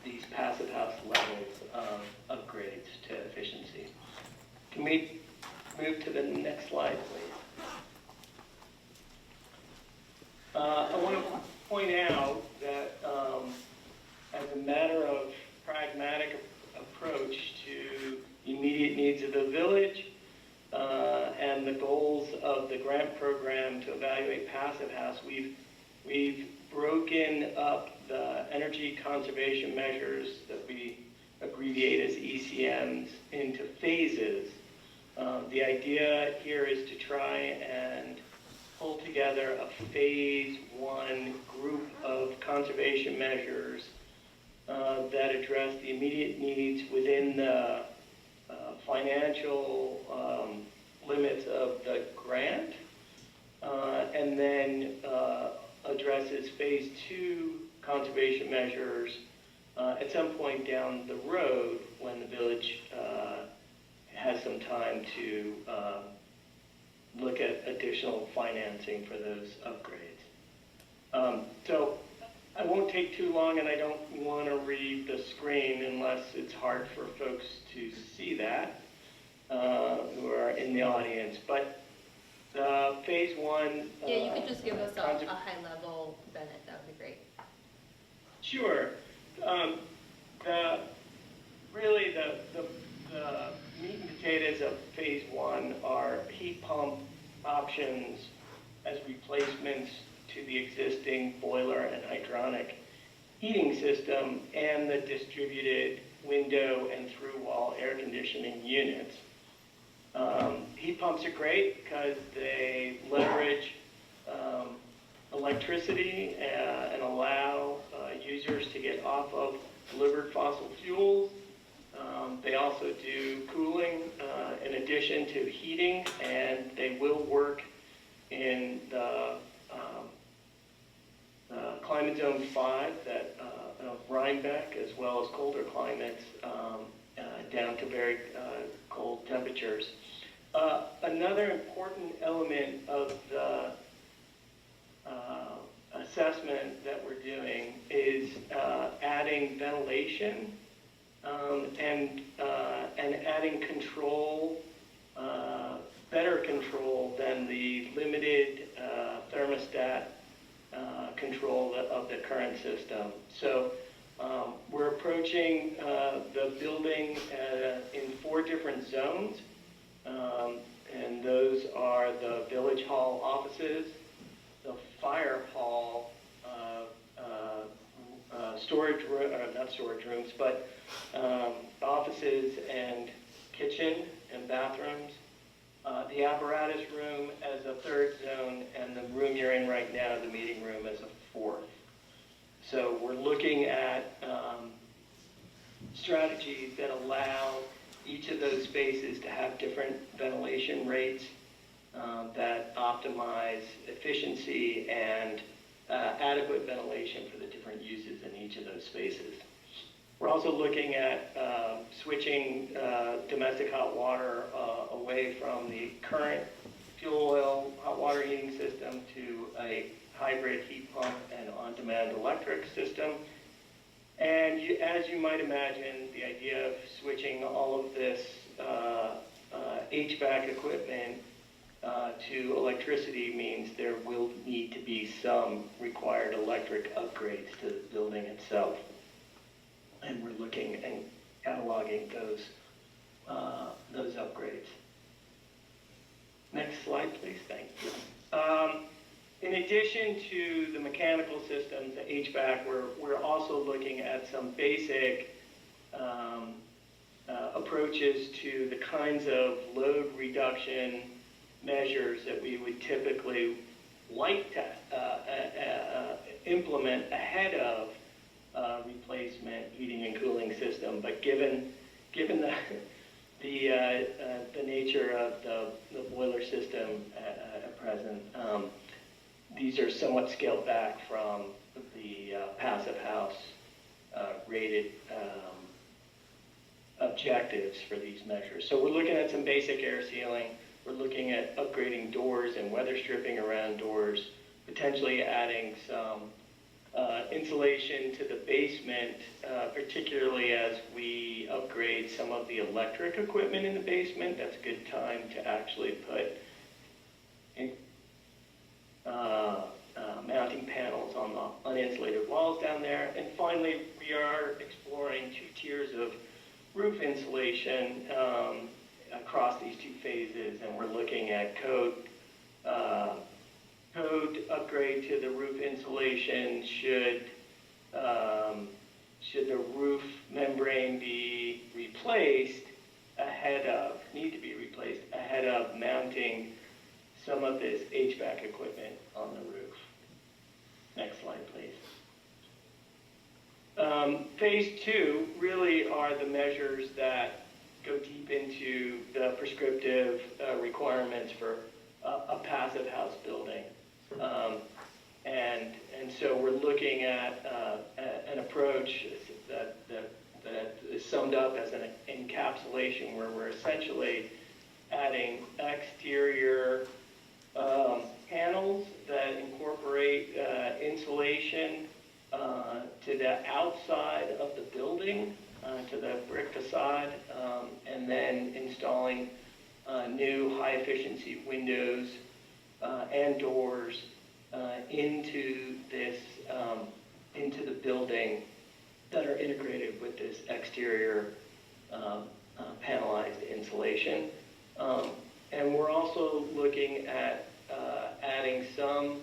these passive house levels of upgrades to efficiency. Can we move to the next slide, please? I want to point out that as a matter of pragmatic approach to immediate needs of the village and the goals of the grant program to evaluate passive house, we've broken up the energy conservation measures that we abbreviate as ECMs into phases. The idea here is to try and pull together a phase 1 group of conservation measures that address the immediate needs within the financial limits of the grant, and then addresses phase 2 conservation measures at some point down the road when the village has some time to look at additional financing for those upgrades. So I won't take too long, and I don't want to read the screen unless it's hard for folks to see that who are in the audience. But phase 1... Yeah, you could just give us a high level, Bennett, that would be great. Sure. Really the meat and potatoes of phase 1 are heat pump options as replacements to the existing boiler and hydronic heating system and the distributed window and through-wall air conditioning units. Heat pumps are great because they leverage electricity and allow users to get off of delivered fossil fuels. They also do cooling in addition to heating, and they will work in the climate zone 5 that Rhinebeck, as well as colder climates, down to very cold temperatures. Another important element of the assessment that we're doing is adding ventilation and adding control, better control than the limited thermostat control of the current system. So we're approaching the building in 4 different zones, and those are the Village Hall offices, the Fire Hall storage room, not storage rooms, but offices and kitchen and bathrooms, the apparatus room as a 3rd zone, and the room you're in right now, the meeting room, as a 4th. So we're looking at strategies that allow each of those spaces to have different ventilation rates that optimize efficiency and adequate ventilation for the different uses in each of those spaces. We're also looking at switching domestic hot water away from the current fuel oil hot water heating system to a hybrid heat pump and on-demand electric system. And as you might imagine, the idea of switching all of this HVAC equipment to electricity means there will need to be some required electric upgrades to the building itself. And we're looking and cataloging those upgrades. Next slide, please. Thank you. In addition to the mechanical systems, the HVAC, we're also looking at some basic approaches to the kinds of load reduction measures that we would typically like to implement ahead of replacement heating and cooling system. But given the nature of the boiler system at present, these are somewhat scaled back from the passive house rated objectives for these measures. So we're looking at some basic air sealing. We're looking at upgrading doors and weather stripping around doors, potentially adding some insulation to the basement, particularly as we upgrade some of the electric equipment in the basement. That's a good time to actually put mounting panels on the uninsulated walls down there. And finally, we are exploring 2 tiers of roof insulation across these 2 phases, and we're looking at code upgrade to the roof insulation should the roof membrane be replaced need to be replaced ahead of mounting some of this HVAC equipment on the roof. Next slide, please. Phase 2 really are the measures that go deep into the prescriptive requirements for a passive house building. And so we're looking at an approach that is summed up as an encapsulation, where we're essentially adding exterior panels that incorporate insulation to the outside of the building, to the brick facade, and then installing new high-efficiency windows and doors into the building that are integrated with this exterior panelized insulation. And we're also looking at adding some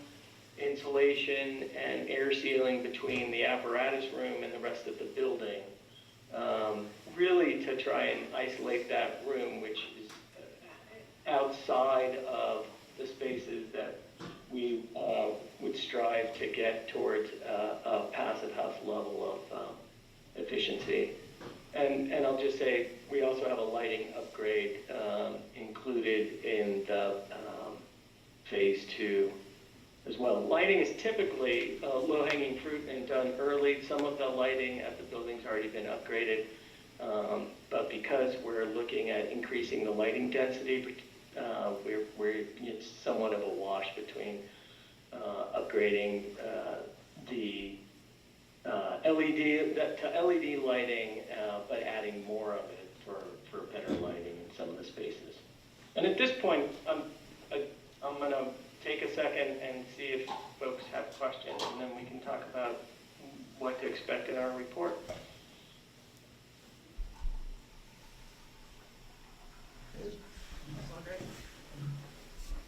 insulation and air sealing between the apparatus room and the rest of the building, really to try and isolate that room, which is outside of the spaces that we would strive to get towards a passive house level of efficiency. And I'll just say, we also have a lighting upgrade included in the phase 2 as well. Lighting is typically low-hanging fruit and done early. Some of the lighting at the building's already been upgraded. But because we're looking at increasing the lighting density, it's somewhat of a wash between upgrading the LED to LED lighting, but adding more of it for better lighting in some of the spaces. And at this point, I'm going to take a second and see if folks have questions, and then we can talk about what to expect in our report.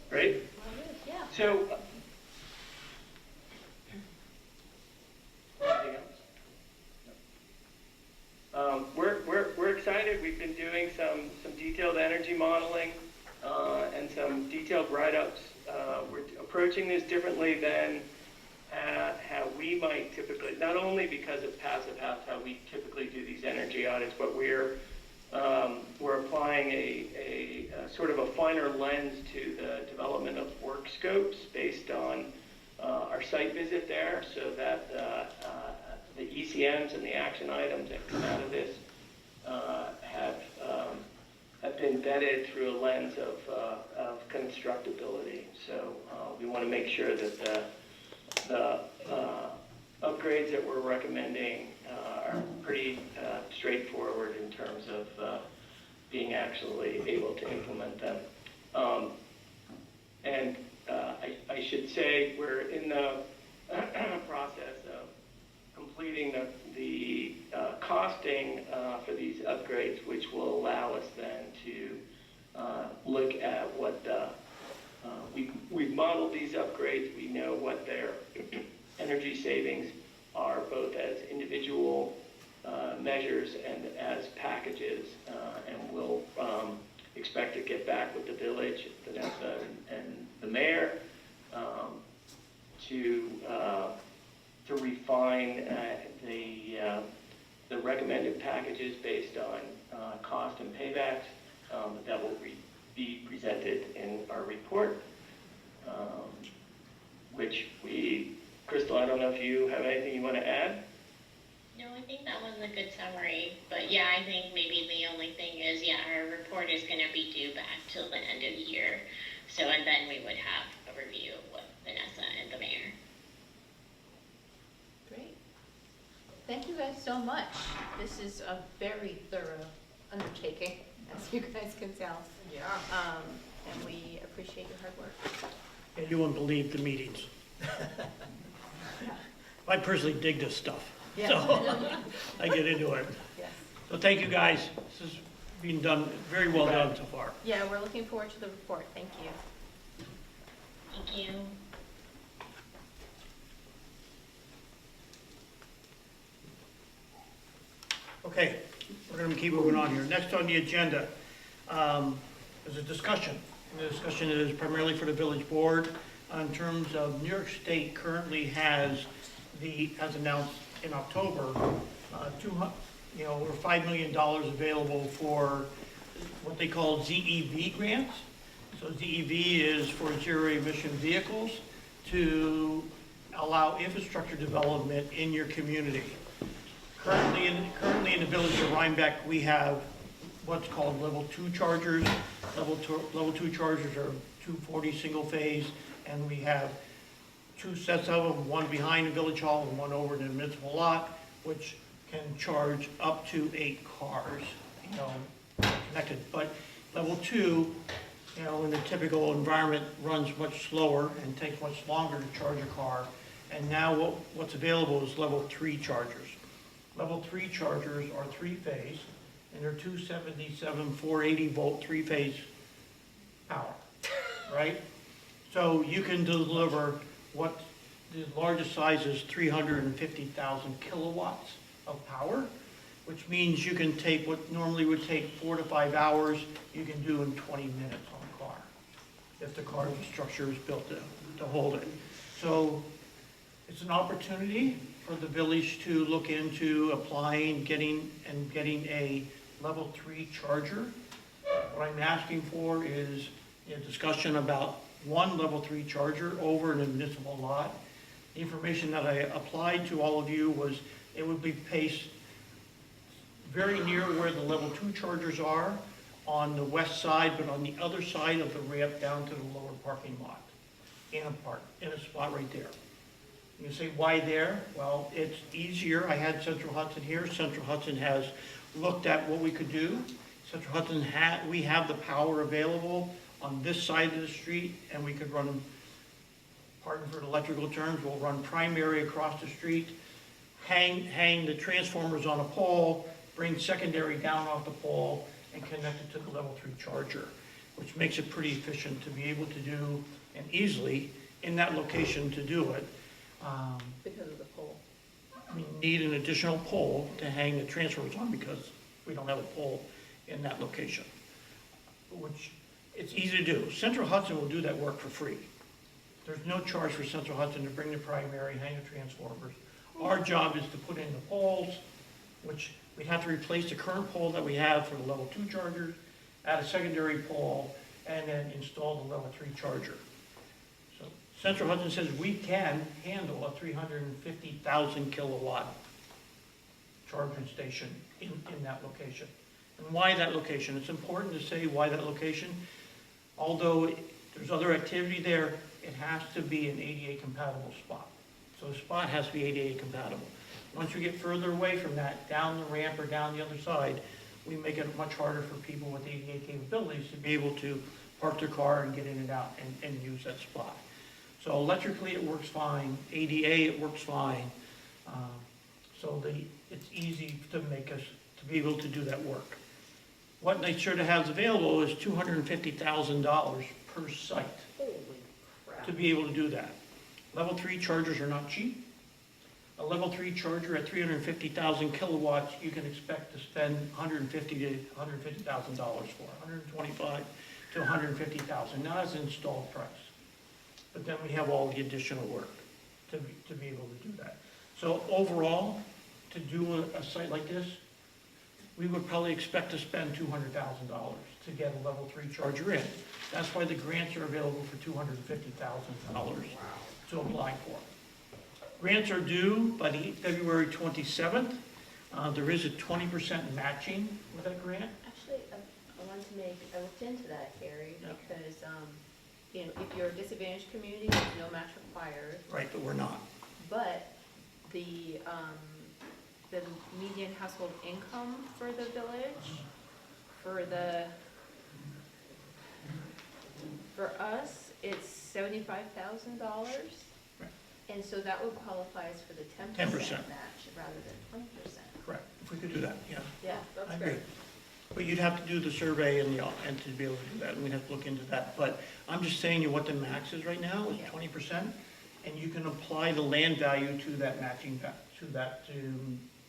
Great. Yeah. So, anything else? We're excited. We've been doing some detailed energy modeling and some detailed write-ups. We're approaching this differently than how we might typically, not only because of passive house, how we typically do these energy audits, but we're applying a sort of a finer lens to the development of work scopes based on our site visit there, so that the ECMs and the action items that come out of this have been vetted through a lens of constructability. So we want to make sure that the upgrades that we're recommending are pretty straightforward in terms of being actually able to implement them. And I should say we're in the process of completing the costing for these upgrades, which will allow us then to look at what we've modeled these upgrades. We know what their energy savings are, both as individual measures and as packages, and we'll expect to get back with the village, Vanessa, and the mayor to refine the recommended packages based on cost and paybacks that will be presented in our report, which Crystal, I don't know if you have anything you want to add? No, I think that was a good summary, but yeah, I think maybe the only thing is, yeah, our report is going to be due back till the end of the year, so, and then we would have a review with Vanessa and the mayor. Great. Thank you guys so much. This is a very thorough undertaking, as you guys can tell. Yeah. And we appreciate your hard work. And you wouldn't believe the meetings. I personally dig this stuff, so I get into it. Yes. So thank you, guys. This is being done, very well done so far. Yeah, we're looking forward to the report. Thank you. Thank you. Okay, we're going to keep moving on here. Next on the agenda is a discussion. And the discussion is primarily for the village board in terms of New York State currently has as announced in October, over $5 million available for what they call ZEV grants. So ZEV is for zero emission vehicles to allow infrastructure development in your community. Currently in the village of Rhinebeck, we have what's called level 2 chargers. Level two chargers are 240 single phase, and we have 2 sets of them, one behind the village hall and one over in the municipal lot, which can charge up to 8 cars, connected. But level 2, in the typical environment, runs much slower and takes much longer to charge a car. And now what's available is level 3 chargers. Level 3 chargers are 3-phase, and they're 277, 480 volt 3-phase power, right? So you can deliver what the largest size is 350,000 kilowatts of power, which means you can take what normally would take 4 to 5 hours, you can do in 20 minutes on a car, if the car structure is built to hold it. So it's an opportunity for the village to look into applying, getting a level 3 charger. What I'm asking for is a discussion about one level 3 charger over in a municipal lot. The information that I applied to all of you was it would be paced very near where the level 2 chargers are on the west side, but on the other side of the ramp down to the lower parking lot, in a spot right there. You say, why there? Well, it's easier. I had Central Hudson here. Central Hudson has looked at what we could do. Central Hudson we have the power available on this side of the street, and we could run, pardon for the electrical terms, we'll run primary across the street, hang the transformers on a pole, bring secondary down off the pole, and connect it to the level 3 charger, which makes it pretty efficient to be able to do, and easily, in that location to do it. Because of the pole. We need an additional pole to hang the transformers on because we don't have a pole in that location, which it's easy to do. Central Hudson will do that work for free. There's no charge for Central Hudson to bring the primary, hang the transformers. Our job is to put in the poles, which we'd have to replace the current pole that we have for the level 2 chargers, add a secondary pole, and then install the level 3 charger. So Central Hudson says we can handle a 350,000 kilowatt charging station in that location. And why that location? It's important to say why that location. Although there's other activity there, it has to be an ADA compatible spot. So the spot has to be ADA compatible. Once we get further away from that, down the ramp or down the other side, we make it much harder for people with ADA capabilities to be able to park their car and get in and out and use that spot. So electrically it works fine, ADA it works fine. So it's easy to make us, to be able to do that work. What NYSERDA has available is $250,000 per site Holy crap. to be able to do that. Level 3 chargers are not cheap. A level 3 charger at 350,000 kilowatts, you can expect to spend $150,000 to $150,000 for, 125 to 150,000, not as an installed price. But then we have all the additional work to be able to do that. So overall, to do a site like this, we would probably expect to spend $200,000 to get a level 3 charger in. That's why the grants are available for $250,000 to apply for. Grants are due by the February 27th. There is a 20% matching with that grant. Actually, I looked into that, Gary, Yeah. because, if you're a disadvantaged community, there's no match required, Right, but we're not. but the median household income for the village, for us, it's $75,000. Right. And so that would qualify us for the 10% 10%. match rather than 20%. Correct, if we could do that, yeah. Yeah, I that's agree. great. But you'd have to do the survey and to be able to do that, and we'd have to look into that. But I'm just saying you what the max is right now is Yeah. 20%, and you can apply the land value to that matching, to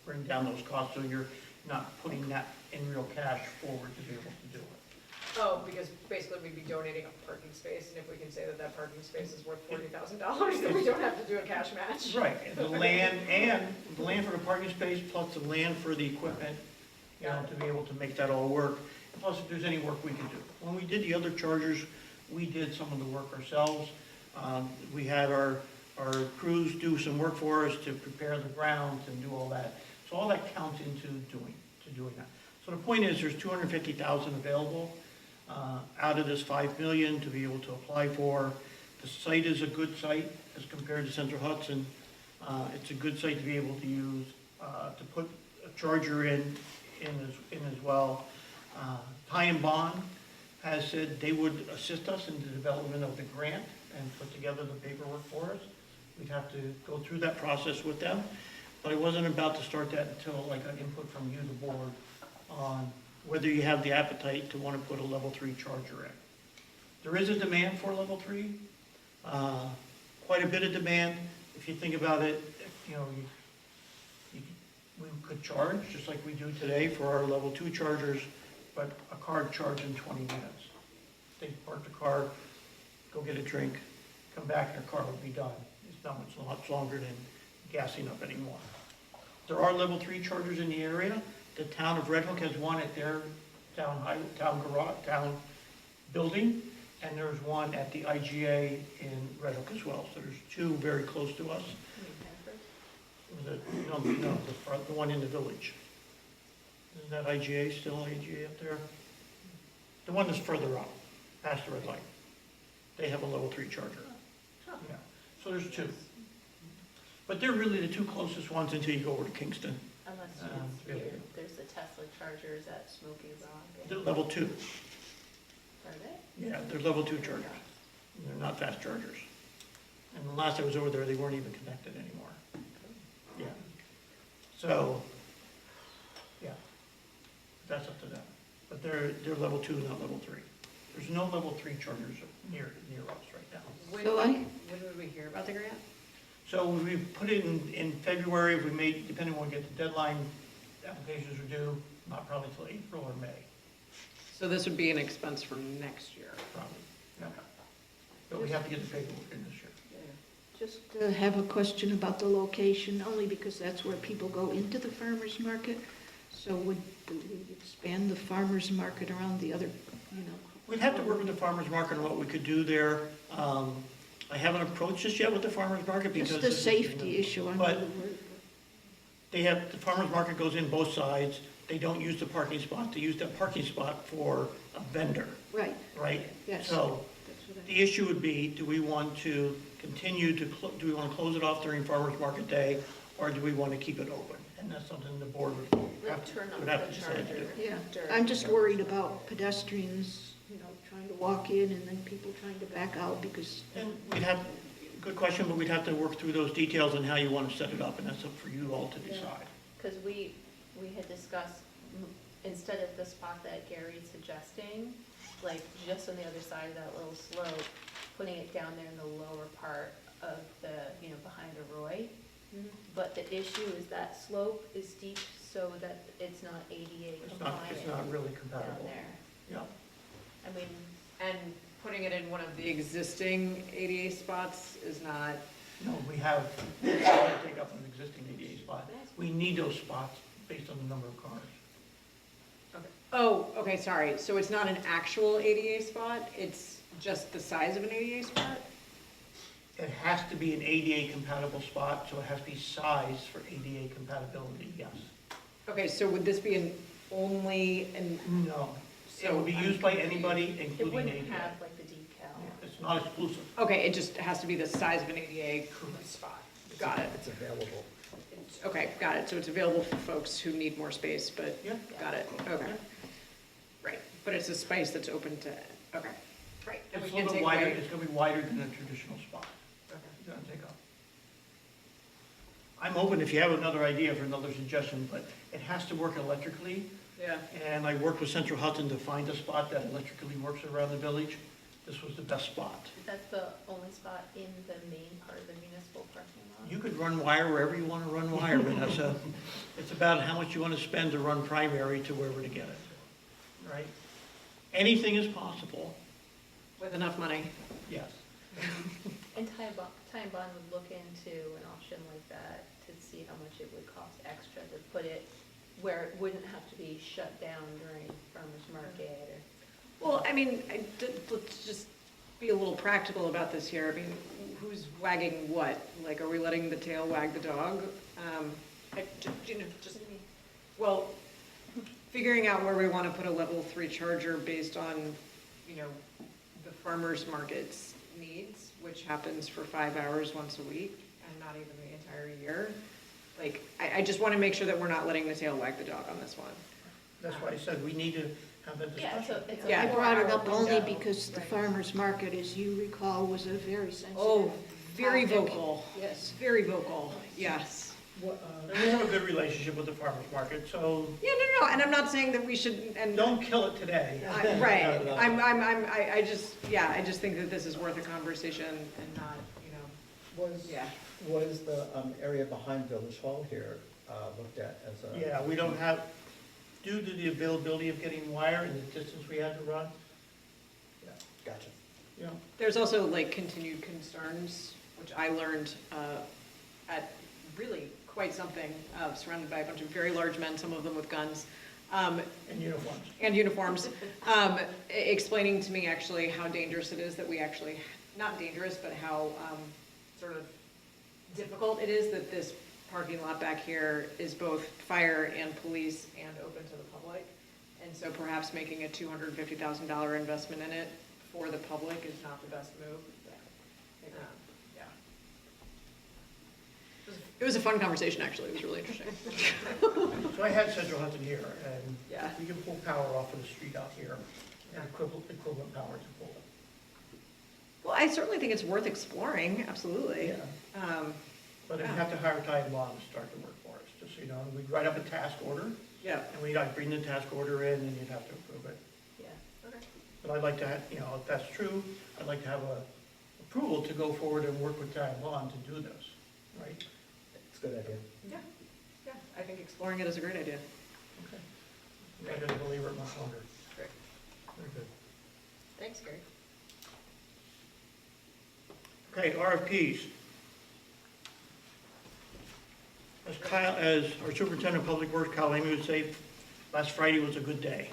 bring down those costs, so you're not putting that in real cash forward to be able to do it. Oh, because basically we'd be donating a parking space, and if we can say that that parking space is worth $40,000, then we don't have to do a cash match. Right, and the land for the parking space plus the land for the equipment, to be able to make that all work. Plus, if there's any work we can do. When we did the other chargers, we did some of the work ourselves. We had our crews do some work for us to prepare the grounds and do all that. So all that counts into doing that. So the point is, there's $250,000 available out of this $5 million to be able to apply for. The site is a good site as compared to Central Hudson. It's a good site to be able to use, to put a charger in as well. Ty and Bond has said they would assist us in the development of the grant and put together the paperwork for us. We'd have to go through that process with them, but I wasn't about to start that until I got input from you, the board, on whether you have the appetite to want to put a level 3 charger in. There is a demand for level 3, quite a bit of demand. If you think about it, we could charge, just like we do today for our level 2 chargers, but a car charge in 20 minutes. They park the car, go get a drink, come back, and their car would be done. It's not much longer than gassing up anymore. There are level 3 chargers in the area. The town of Red Hook has one at their town garage, town building, and there's one at the IGA in Red Hook as well. So there's two very close to us. The one in the village. Isn't that IGA, still IGA up there? The one that's further up, past the red light. They have a level 3 charger. Yeah, so there's two. But they're really the two closest ones until you go over to Kingston. Unless Yeah. there's the Tesla chargers at Smoky Rock. They're level 2. Are they? Yeah, they're level 2 chargers. They're not fast chargers. And the last I was over there, they weren't even connected anymore. Yeah. So, yeah, that's up to them. But they're level 2, not level 3. There's no level 3 chargers near us right now. When, So when would we hear about the grant? So we put it in February, we may, depending on when we get the deadline, applications are due, not probably till April or May, So this would be an expense for next year. probably. Yeah. But we have to get the paperwork in this year. Just have a question about the location, only because that's where people go into the farmer's market. So would we expand the farmer's market around the other, you know? We'd have to work with the farmer's market on what we could do there. I haven't approached this yet with the farmer's market because. Just the this is- safety issue, I'm But- really worried. They have, the farmer's market goes in both sides. They don't use the parking spot. They use that parking spot for a vendor, Right, right? yes. So That's what I- the issue would be, do we want to continue to, do we want to close it off during farmer's market day, or do we want to keep it open? And that's something the board would have Turn off would have to the decide to do. charger. Yeah, Dirt. I'm just worried about pedestrians, you know, trying to walk in and then people trying to back out because, And we'd have, good question, but we'd have to work through those details on how you want to set it up, and that's up for you all to decide. Because we had discussed, instead of the spot that Gary's suggesting, like just on the other side of that little slope, putting it down there in the lower part of the, you know, behind a Roy. But the issue is that slope is steep so that it's not ADA compliant It's not really down compatible. there. Yeah. I mean, And putting it in one of the existing ADA spots is not, No, we have, we have to take up an existing ADA spot. We need those spots based on the number of cars. okay. Oh, okay, sorry. So it's not an actual ADA spot? It's just the size of an ADA spot? It has to be an ADA compatible spot, so it has to be sized for ADA compatibility, yes. Okay, so would this be an only, and, No, it will be used by anybody, it including wouldn't ADA. have like the decal. It's not exclusive. okay, it just has to be the size of an ADA spot. Got it. It's available. Okay, got it. So it's available for folks who need more space, but, Yeah. got it, okay. Right, but it's a space that's open to, okay, right. And we It's a can little bit take wider, away. it's gonna be wider than a traditional spot. Okay. It's gonna take up. I'm open if you have another idea for another suggestion, but it has to work electrically. Yeah, And I worked with Central Hudson to find a spot that electrically works around the village. This was the best spot. That's the only spot in the main part of the municipal parking lot? You could run wire wherever you want to run wire, Vanessa. It's about how much you want to spend to run primary to wherever to get it, right? Anything is possible, with enough money. yes. And Ty and Bond would look into an option like that to see how much it would cost extra to put it where it wouldn't have to be shut down during farmer's market or. Well, I mean, let's just be a little practical about this here. I mean, who's wagging what? Like, are we letting the tail wag the dog? Well, figuring out where we want to put a level 3 charger based on, you know, the farmer's market's needs, which happens for 5 hours once a week and not even the entire year. Like, I just want to make sure that we're not letting the tail wag the dog on this one. That's why I said we need to have that Yeah, discussion. so it's a Yeah. I brought it up 4-hour only window. because the farmer's market, as you recall, was a very sensitive. Oh, very topic. vocal. Yes. Very vocal, yes. And we have a good relationship with the farmer's market, so Yeah, no, and I'm not saying that we should, and, don't kill it today. right, I just, yeah, I just think that this is worth a conversation and not, you know, Was, yeah. was the area behind Village Hall here looked at as a? Yeah, we don't have, due to the availability of getting wire and the distance we had to run, Gotcha. yeah. There's also like continued concerns, which I learned at really quite something, surrounded by a bunch of very large men, some of them with guns. And uniforms. And uniforms, explaining to me actually how dangerous it is that we actually, not dangerous, but how sort of difficult it is that this parking lot back here is both fire and police and open to the And so perhaps making a $250,000 investment in it for the public is not the best move. Yeah. It was a fun conversation, actually. It was really interesting. So I had Central Hudson here, and Yeah. we can pull power off of the street out here, and equivalent power to pull it. Well, I certainly think it's worth exploring, absolutely. But Yeah. I'd have to hire Ty and Bond to start the work for us, just so you know. We'd write up a task order, Yeah. and I'd bring the task order in, and you'd have to approve it. Yeah. Okay. But I'd like to, you know, if that's true, I'd like to have a approval to go forward and work with Ty and Bond to do this, right? It's a good idea. Yeah. Yeah. I think exploring it is a great idea. Okay. I'm not gonna belabor it much longer. Great. Very good. Thanks, Gary. Okay, RFPs. As our superintendent of public works, Kyle Amy would say, last Friday was a good day.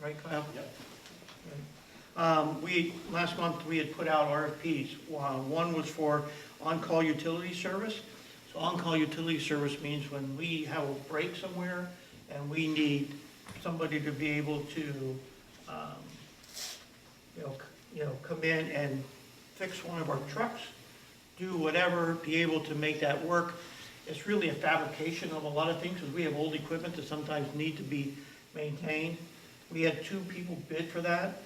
Right, Kyle? Yep. Last month, we had put out RFPs. One was for on-call utility service. So on-call utility service means when we have a break somewhere and we need somebody to be able to, come in and fix one of our trucks, do whatever, be able to make that work. It's really a fabrication of a lot of things, because we have old equipment that sometimes need to be maintained. We had 2 people bid for that.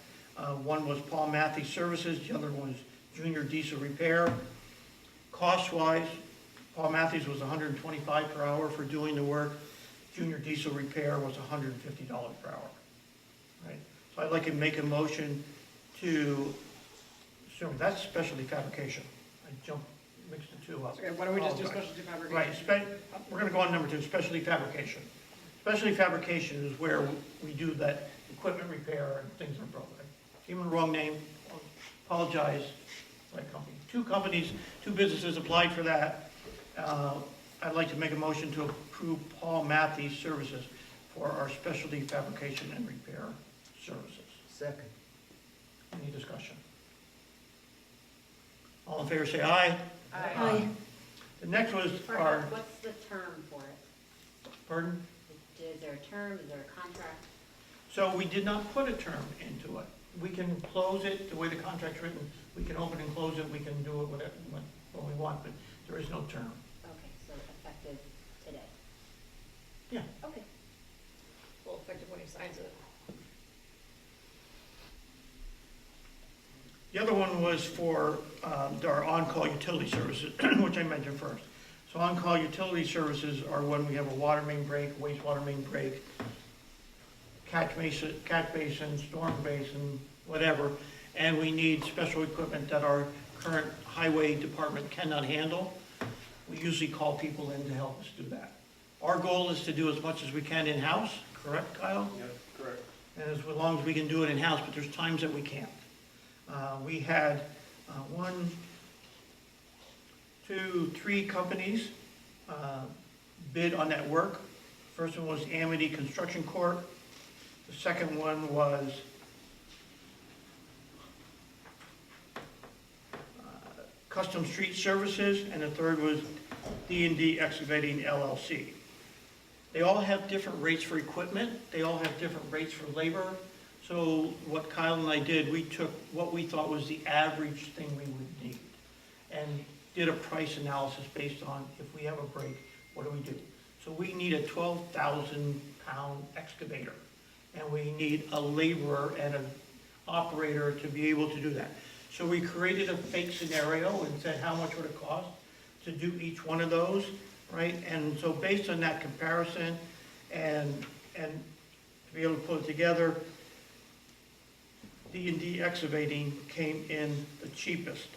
One was Paul Matthews Services, the other was Junior Diesel Repair. Cost-wise, Paul Matthews was $125 per hour for doing the work. Junior Diesel Repair was $150 per hour. Right? So I'd like to make a motion to, that's specialty fabrication. I mixed the 2 up. Okay, why don't we just do Apologize. specialty fabrication? Right, we're gonna go on number 2, specialty fabrication. Specialty fabrication is where we do that equipment repair and things are broken. Gave them the wrong name, apologize, right company. 2 businesses applied for that. I'd like to make a motion to approve Paul Matthews Services for our specialty fabrication and repair services. Second. Any discussion? All in favor, say aye. Aye. The next was our, What's the term for it? pardon? Is there a term, is there a contract? So we did not put a term into it. We can close it, the way the contract's written, we can open and close it, we can do it whatever, when we want, but there is no term. Okay, so effective today? Yeah. Okay. Well, effective when he signs it. The other one was for our on-call utility services, which I mentioned first. So on-call utility services are when we have a water main break, wastewater main break, catch basin, storm basin, whatever, and we need special equipment that our current highway department cannot handle. We usually call people in to help us do that. Our goal is to do as much as we can in-house, correct, Kyle? Yep, correct. And as long as we can do it in-house, but there's times that we can't. We had 1, 2, 3 companies bid on that work. First one was Amity Construction Corp. The second one was Custom Street Services, and the third was D&D Excavating LLC. They all have different rates for equipment. They all have different rates for labor. So what Kyle and I did, we took what we thought was the average thing we would need and did a price analysis based on if we have a break, what do we do? So we need a 12,000-pound excavator, and we need a laborer and an operator to be able to do that. So we created a fake scenario and said how much would it cost to do each one of those, right? And so based on that comparison and to be able to put it together, D&D Excavating came in the cheapest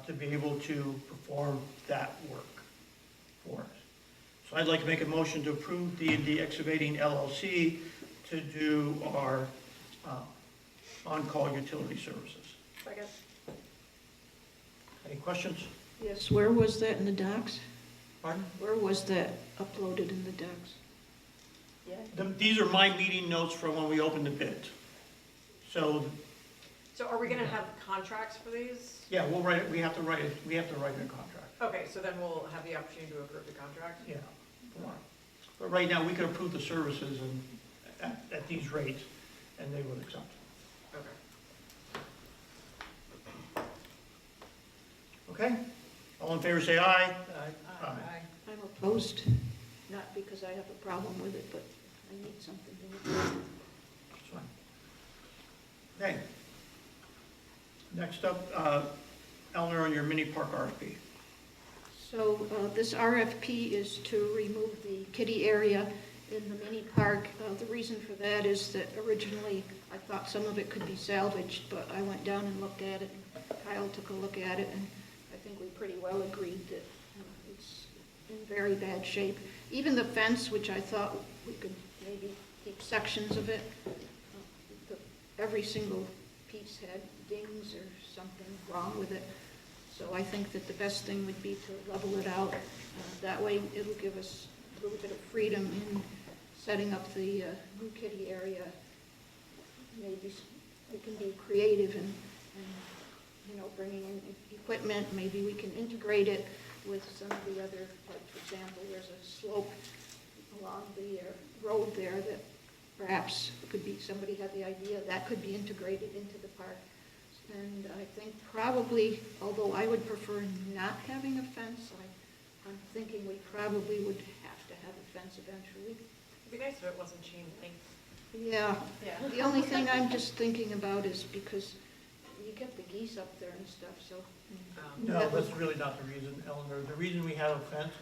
to be able to perform that work for us. So I'd like to make a motion to approve D&D Excavating LLC to do our on-call utility services. Second. Any questions? Yes, where was that in the docs? Pardon? Where was that uploaded in the docs? Yeah. These are my meeting notes from when we opened the bids. So, So are we gonna have contracts for these? yeah, we'll write it, we have to write a contract, Okay, so then we'll have the opportunity to approve the contract? yeah. But right now, we can approve the services and at these rates, and they would accept. Okay. Okay? All in favor, say aye. Aye. I'm opposed, not because I have a problem with it, but I need something to look at. That's fine. Okay. Next up, Eleanor, on your mini park RFP. So this RFP is to remove the kiddie area in the mini park. The reason for that is that originally I thought some of it could be salvaged, but I went down and looked at it, and Kyle took a look at it, and I think we pretty well agreed that it's in very bad shape. Even the fence, which I thought we could maybe keep sections of it, every single piece had dings or something wrong with it. So I think that the best thing would be to level it out. That way it'll give us a little bit of freedom in setting up the new kiddie area. Maybe we can be creative and bringing in equipment. Maybe we can integrate it with some of the other, like for example, there's a slope along the road there that perhaps could be, somebody had the idea, that could be integrated into the park. And I think probably, although I would prefer not having a fence, I'm thinking we probably would have to have a fence eventually. It'd be nice if it wasn't chain link. Yeah. Yeah. The only thing I'm just thinking about is because you get the geese up there and stuff, so. No, that's really not the reason, Eleanor. The reason we have a fence,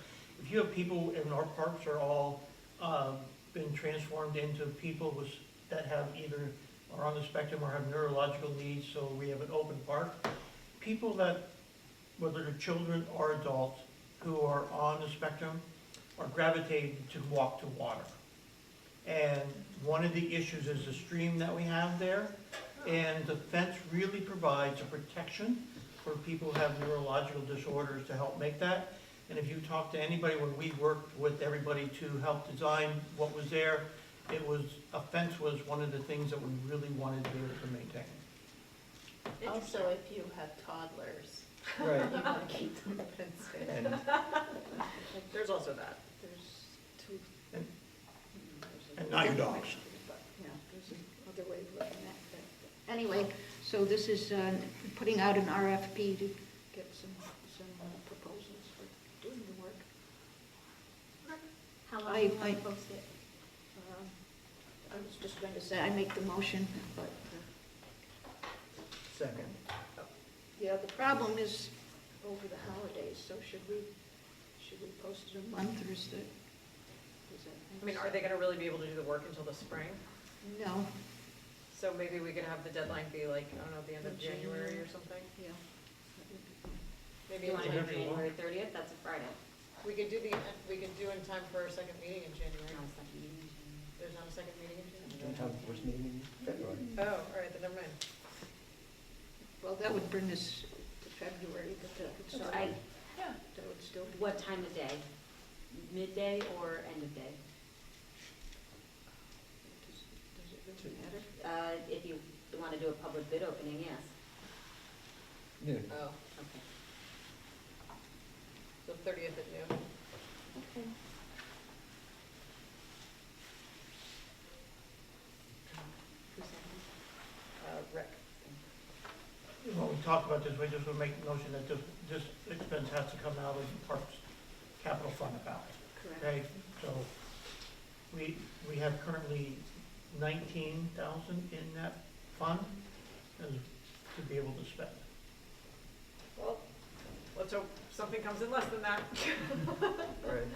if you have people in our parks are all been transformed into people that have either are on the spectrum or have neurological needs, so we have an open park. People that, whether they're children or adults, who are on the spectrum are gravitating to walk to water. And one of the issues is the stream that we have there, and the fence really provides a protection for people who have neurological disorders to help make that. And if you talk to anybody, when we worked with everybody to help design what was there, a fence was one of the things that we really wanted to be able to maintain. Also, if you have toddlers, Right. you want to keep them fenced in. And There's also that. There's two. And- there's and not your dogs. But, yeah, there's another way of looking at that. Anyway, so this is putting out an RFP to get some proposals for doing the work. How long do you want I- to post it? I was just going to say, I make the motion, but, second, yeah, the problem is over the holidays, so should we post it a month, or is that? I mean, are they gonna really be able to do the work until the spring? No, So maybe we could have the deadline be like, I don't know, the end of January or something? yeah. Maybe You in want to time- do January 30th? That's a Friday. we could do in time for our second meeting in January. No, it's not meeting in January. There's not a second meeting in we January? don't have the first meeting in February. Oh, all right, then never mind. Well, that would bring us to February, but that would So start, that would still be. What time of day? Midday or end of day? Does it really matter? If you want to do a public bid opening, yes. Noon. Oh, Okay. so 30th at noon. Okay. Who seconded? Rick. When we talk about this, we just would make the notion that this expense has to come out of the Parks Capital Fund account. Correct. Okay, so we have currently 19,000 in that fund to be able to spend. Well, let's hope something comes in less than that. Right.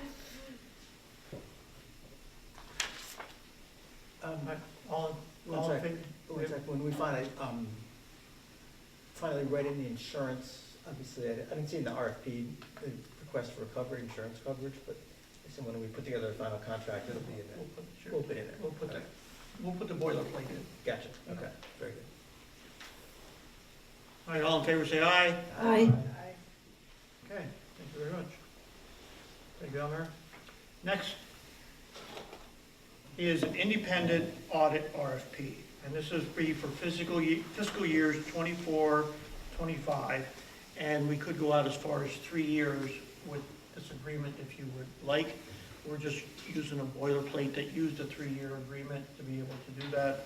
All One in sec. favor? One sec. When we finally write in the insurance, obviously, I didn't see in the RFP, the request for insurance coverage, but I assume when we put together the final contract, it'll be in there. We'll put it in there. We'll put the boilerplate in. Gotcha, okay, very good. All right, all in favor, say aye. Aye. Okay, thank you very much. Thank you, Eleanor. Next is an independent audit RFP, and this is for fiscal years 24, 25, and we could go out as far as 3 years with this agreement if you would like. We're just using a boilerplate that used a 3-year agreement to be able to do that.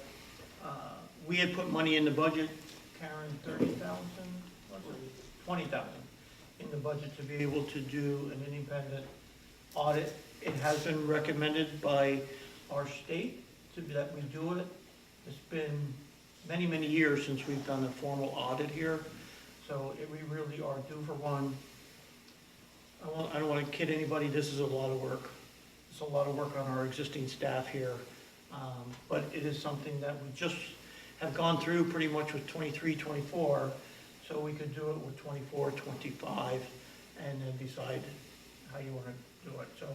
We had put money in the budget, Karen, 30,000, was it? 20,000 in the budget to be able to do an independent audit. It has been recommended by our state that we do it. It's been many, many years since we've done a formal audit here, so we really are due for one. I don't want to kid anybody, this is a lot of work. It's a lot of work on our existing staff here, but it is something that we just have gone through pretty much with 23, 24, so we could do it with 24, 25, and then decide how you want to do it. So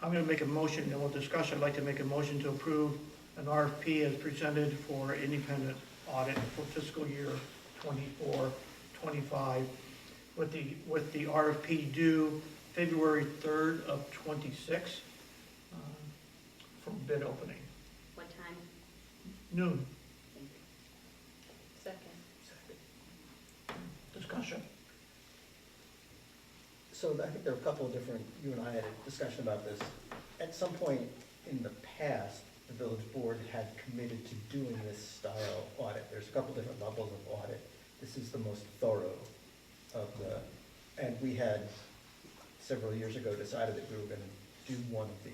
I'm going to make a motion, and we'll discuss. I'd like to make a motion to approve an RFP as presented for independent audit for fiscal year 24, 25, with the RFP due February 3rd of 26 for bid opening. What time? Noon. Second. Discussion. So I think there are a couple of different, you and I had a discussion about this. At some point in the past, the village board had committed to doing this style audit. There's a couple different levels of audit. This is the most thorough of the, and we had several years ago decided that we were going to do one of these.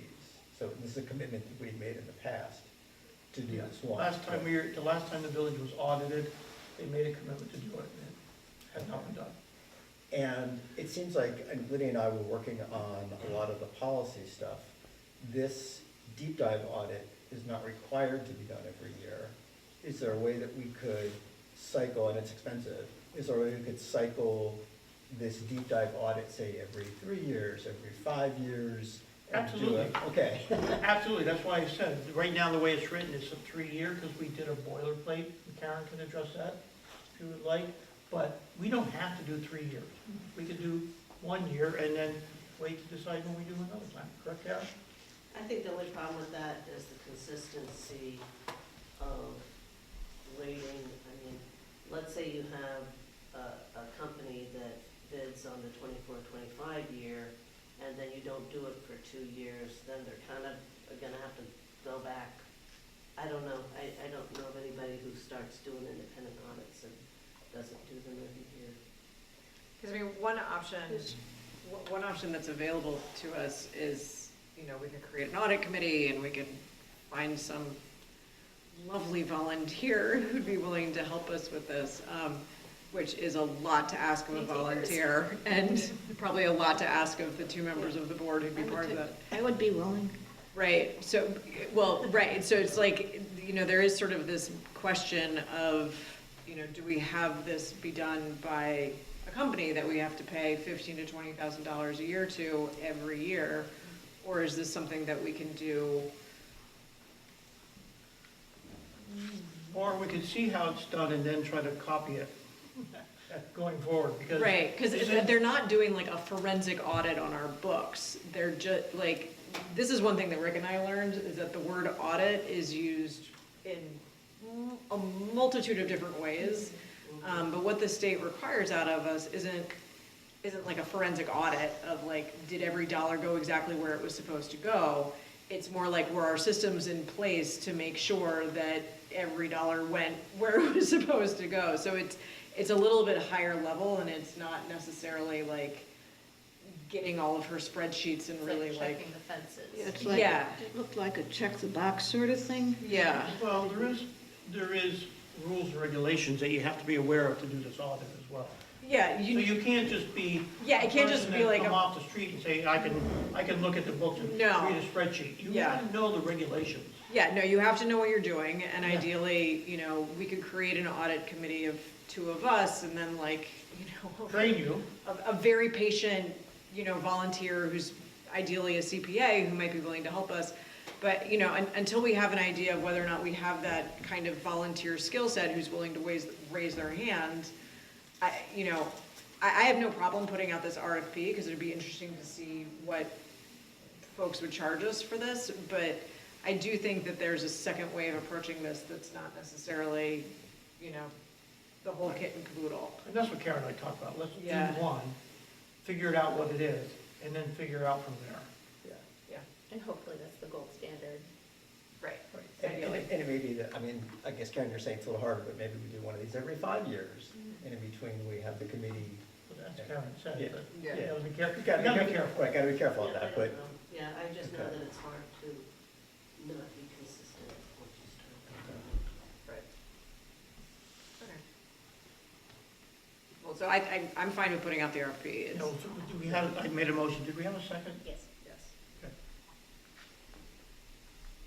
So this is a commitment that we made in the past to do this one. The last time the village was audited, they made a commitment to do it, and it had not been done. And it seems like, and Lydia and I were working on a lot of the policy stuff. This deep dive audit is not required to be done every year. Is there a way that we could cycle, and it's expensive, is there a way we could cycle this deep dive audit, say, every 3 years, every 5 years? And do it? Absolutely. Okay. Absolutely, that's why I said, right now, the way it's written, it's a 3-year, because we did a boilerplate. Karen can address that, if you would like, but we don't have to do 3 years. We could do 1 year, and then wait to decide when we do another time, correct, Karen? I think the only problem with that is the consistency of waiting. I mean, let's say you have a company that bids on the 24-25 year, and then you don't do it for 2 years, then they're kind of gonna have to go back. I don't know, I don't know of anybody who starts doing independent audits and doesn't do them every year. Because I mean, one option that's available to us is, you know, we could create an audit committee and we could find some lovely volunteer who'd be willing to help us with this, which is a lot to ask of a volunteer and probably a lot to ask of the 2 members of the board who'd be part of that. I would be willing. Right, so, well, right, so it's like, you know, there is sort of this question of, you know, do we have this be done by a company that we have to pay $15,000 to $20,000 a year to every year? Or is this something that we can do? Or we could see how it's done and then try to copy it going forward, because. Right, because they're not doing like a forensic audit on our books. They're just like, this is one thing that Rick and I learned, is that the word audit is used in a multitude of different ways. But what the state requires out of us isn't like a forensic audit of like, did every dollar go exactly where it was supposed to go? It's more like, were our systems in place to make sure that every dollar went where it was supposed to go? So it's a little bit higher level, and it's not necessarily like getting all of her spreadsheets and really like. Checking the fences. Yeah, it's like, Yeah. it looked like a check the box sort of thing. Yeah, Well, there is rules and regulations that you have to be aware of to do this audit as well. yeah, So you, you can't just be. Yeah, it can't a just person be that like come a- off the street and say, I can look at the books and read No. a spreadsheet. You Yeah. gotta know the regulations. yeah, no, you have to know what you're doing, and Yeah. ideally, you know, we could create an audit committee of 2 of us, and then like, you know. Train you. A very patient, you know, volunteer who's ideally a CPA who might be willing to help us. But, you know, until we have an idea of whether or not we have that kind of volunteer skill set who's willing to raise their hand, I have no problem putting out this RFP, because it'd be interesting to see what folks would charge us for this. But I do think that there's a second way of approaching this that's not necessarily, you know, the whole kit and caboodle. And that's what Karen and I talked about. Let's do Yeah. one, figure it out what it is, and then figure out from there. Yeah. Yeah, And hopefully that's the gold standard. right. Right. ideally. And it may be that, I mean, I guess Karen, you're saying it's a little harder, but maybe we do one of these every 5 years. And in between, we have the committee. Well, that's Karen said, Yeah. but, Yeah. yeah, be careful, You gotta be careful. Right, gotta be careful of Yeah, I that, don't but. know. Yeah, I just know Okay. that it's hard to not be consistent, which is true. Right. Okay. Well, so I'm fine with putting out the RFP. It's- No, so do we have, I made a motion, did we have a second? Yes. Yes.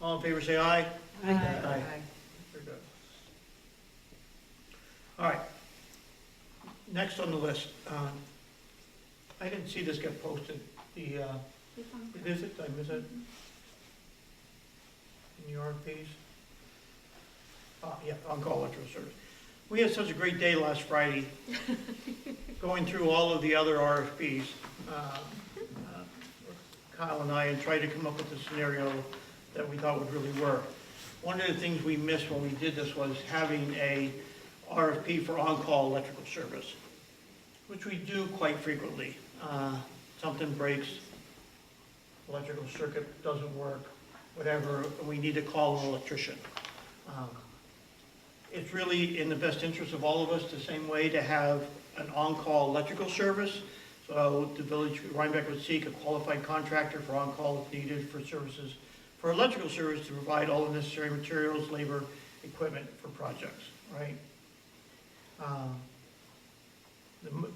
All in favor, say aye. Aye. Aye. Very good. All right. Next on the list, I didn't see this get posted, the, is it, did I miss it? In your RFPs? Yeah, on-call electrical service. We had such a great day last Friday, going through all of the other RFPs. Kyle and I, and tried to come up with a scenario that we thought would really work. One of the things we missed when we did this was having a RFP for on-call electrical service, which we do quite frequently. Something breaks, electrical circuit doesn't work, whatever, we need to call an electrician. It's really in the best interest of all of us, the same way to have an on-call electrical service. So the village, Rhinebeck would seek a qualified contractor for on-call if needed for services, for electrical service to provide all the necessary materials, labor, equipment for projects, right?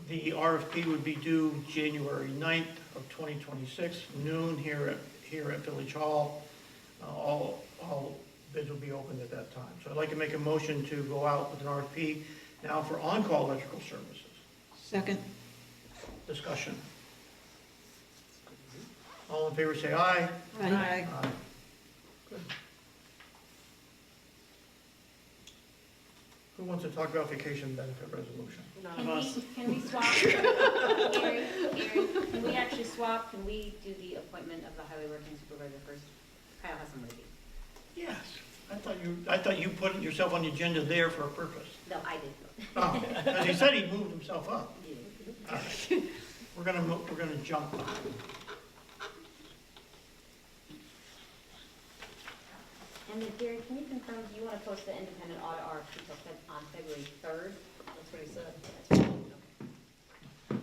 The RFP would be due January 9th of 2026, noon here at Village Hall. All bids will be opened at that time. So I'd like to make a motion to go out with an RFP now for on-call electrical services. Second. Discussion. All in favor, say aye. Aye. Good. Who wants to talk about vacation benefit resolution? None of us. Can we swap? Gary, can we actually swap? Can we do the appointment of the highway working supervisor first? Kyle has some ready. Yes. I thought you put yourself on the agenda there for a purpose. No, I did. Oh, because he said he moved himself up. Yeah. All right. We're gonna jump. And then Gary, can you confirm, do you want to post the independent audit RFP on February 3rd? That's what he said.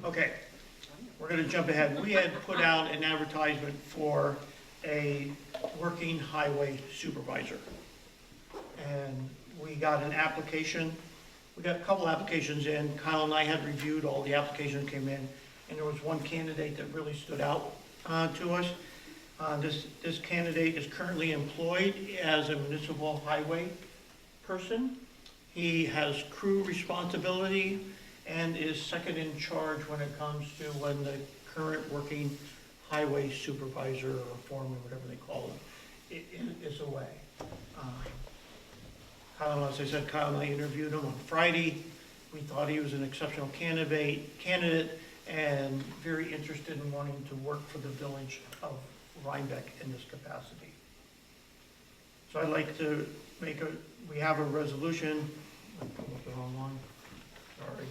Okay, we're gonna jump ahead. We had put out an advertisement for a working highway supervisor. And we got an application, we got a couple applications in. Kyle and I had reviewed all the applications that came in, and there was one candidate that really stood out to us. This candidate is currently employed as a municipal highway person. He has crew responsibility and is second in charge when it comes to when the current working highway supervisor or foreman, whatever they call him, is away. Kyle, as I said, Kyle and I interviewed him on Friday. We thought he was an exceptional candidate, and very interested in wanting to work for the village of Rhinebeck in this capacity. So I'd like to we have a resolution, I pulled up the wrong one, sorry.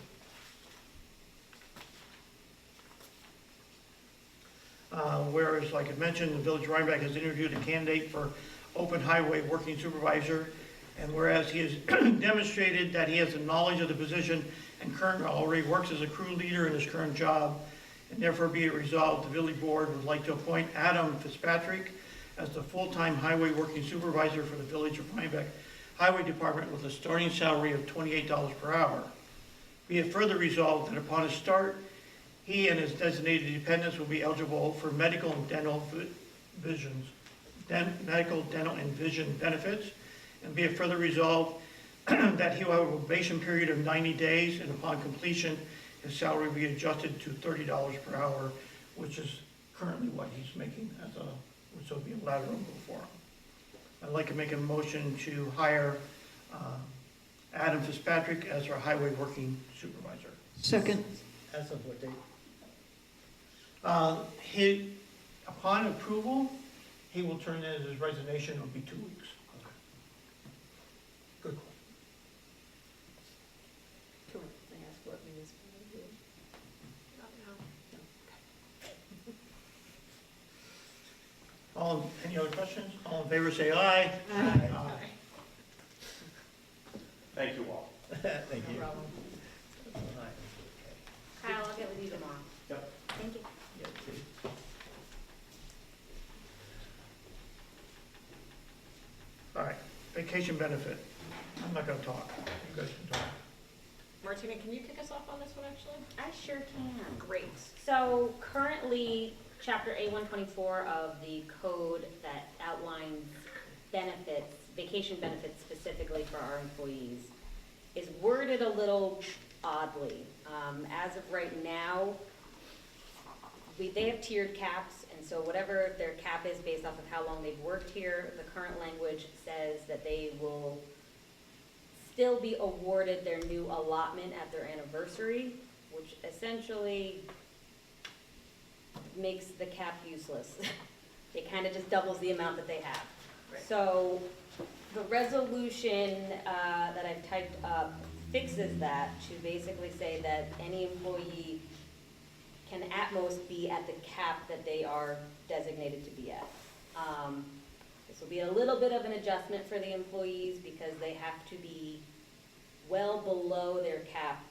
Whereas, like I mentioned, the village of Rhinebeck has interviewed a candidate for open highway working supervisor, and whereas he has demonstrated that he has the knowledge of the position and currently already works as a crew leader in his current job, and therefore be it resolved, the village board would like to appoint Adam Fitzpatrick as the full-time highway working supervisor for the village of Rhinebeck Highway Department with a starting salary of $28 per hour. Be it further resolved that upon his start, he and his designated dependents will be eligible for medical, dental, and vision benefits. And be it further resolved that he will have a probation period of 90 days, and upon completion, his salary will be adjusted to $30 per hour, which is currently what he's making which will be a lateral move for him. I'd like to make a motion to hire Adam Fitzpatrick as our highway working supervisor. Second. As of what date? Upon approval, he will turn in his resignation, it'll be 2 weeks. Good call. Can I ask what municipality it is? Any other questions? All in favor, say aye. Aye. Thank you all. Thank you. No problem. All right. Kyle, I'll get with you tomorrow. Yep. Thank you. Yeah, see. All right, vacation benefit. I'm not gonna talk. You guys can talk. Martina, can you kick us off on this one, actually? I sure can. Great. So currently, Chapter A124 of the code that outlines benefits, vacation benefits specifically for our employees, is worded a little oddly. As of right now, they have tiered caps, and so whatever their cap is based off of how long they've worked here, the current language says that they will still be awarded their new allotment at their anniversary, which essentially makes the cap useless. It kind of just doubles the amount that they have. Right. So the resolution that I've typed up fixes that to basically say that any employee can at most be at the cap that they are designated to be at. This will be a little bit of an adjustment for the employees because they have to be well below their cap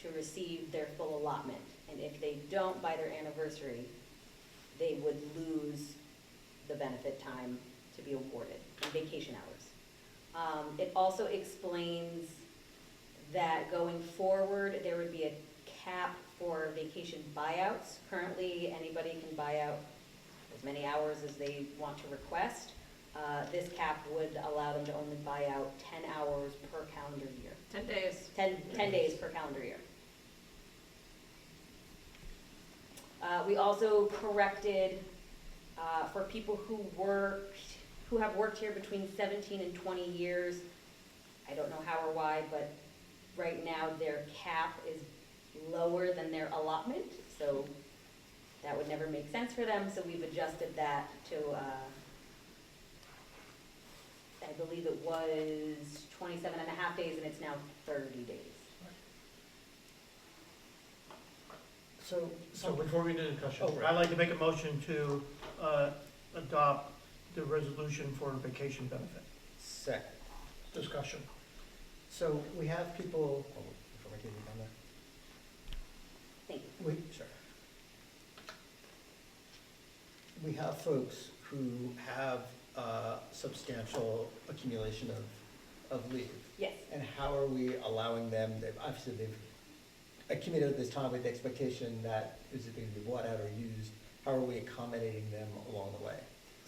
to receive their full allotment. And if they don't by their anniversary, they would lose the benefit time to be awarded, and vacation hours. It also explains that going forward, there would be a cap for vacation buyouts. Currently, anybody can buy out as many hours as they want to request. This cap would allow them to only buy out 10 hours per calendar year. 10 days. 10 days per calendar year. We also corrected for people who have worked here between 17 and 20 years. I don't know how or why, but right now their cap is lower than their allotment, so that would never make sense for them, so we've adjusted that to, I believe it was 27 and a half days, and it's now 30 days. So before we do the discussion, Oh, right. I'd like to make a motion to adopt the resolution for vacation benefit. Second. Discussion. So we have people, before I get you down there. Thank you. Sure. We have folks who have substantial accumulation of leave. Yes. And how are we allowing them, obviously they've accumulated this time with the expectation that is it going to be bought out or used, how are we accommodating them along the way?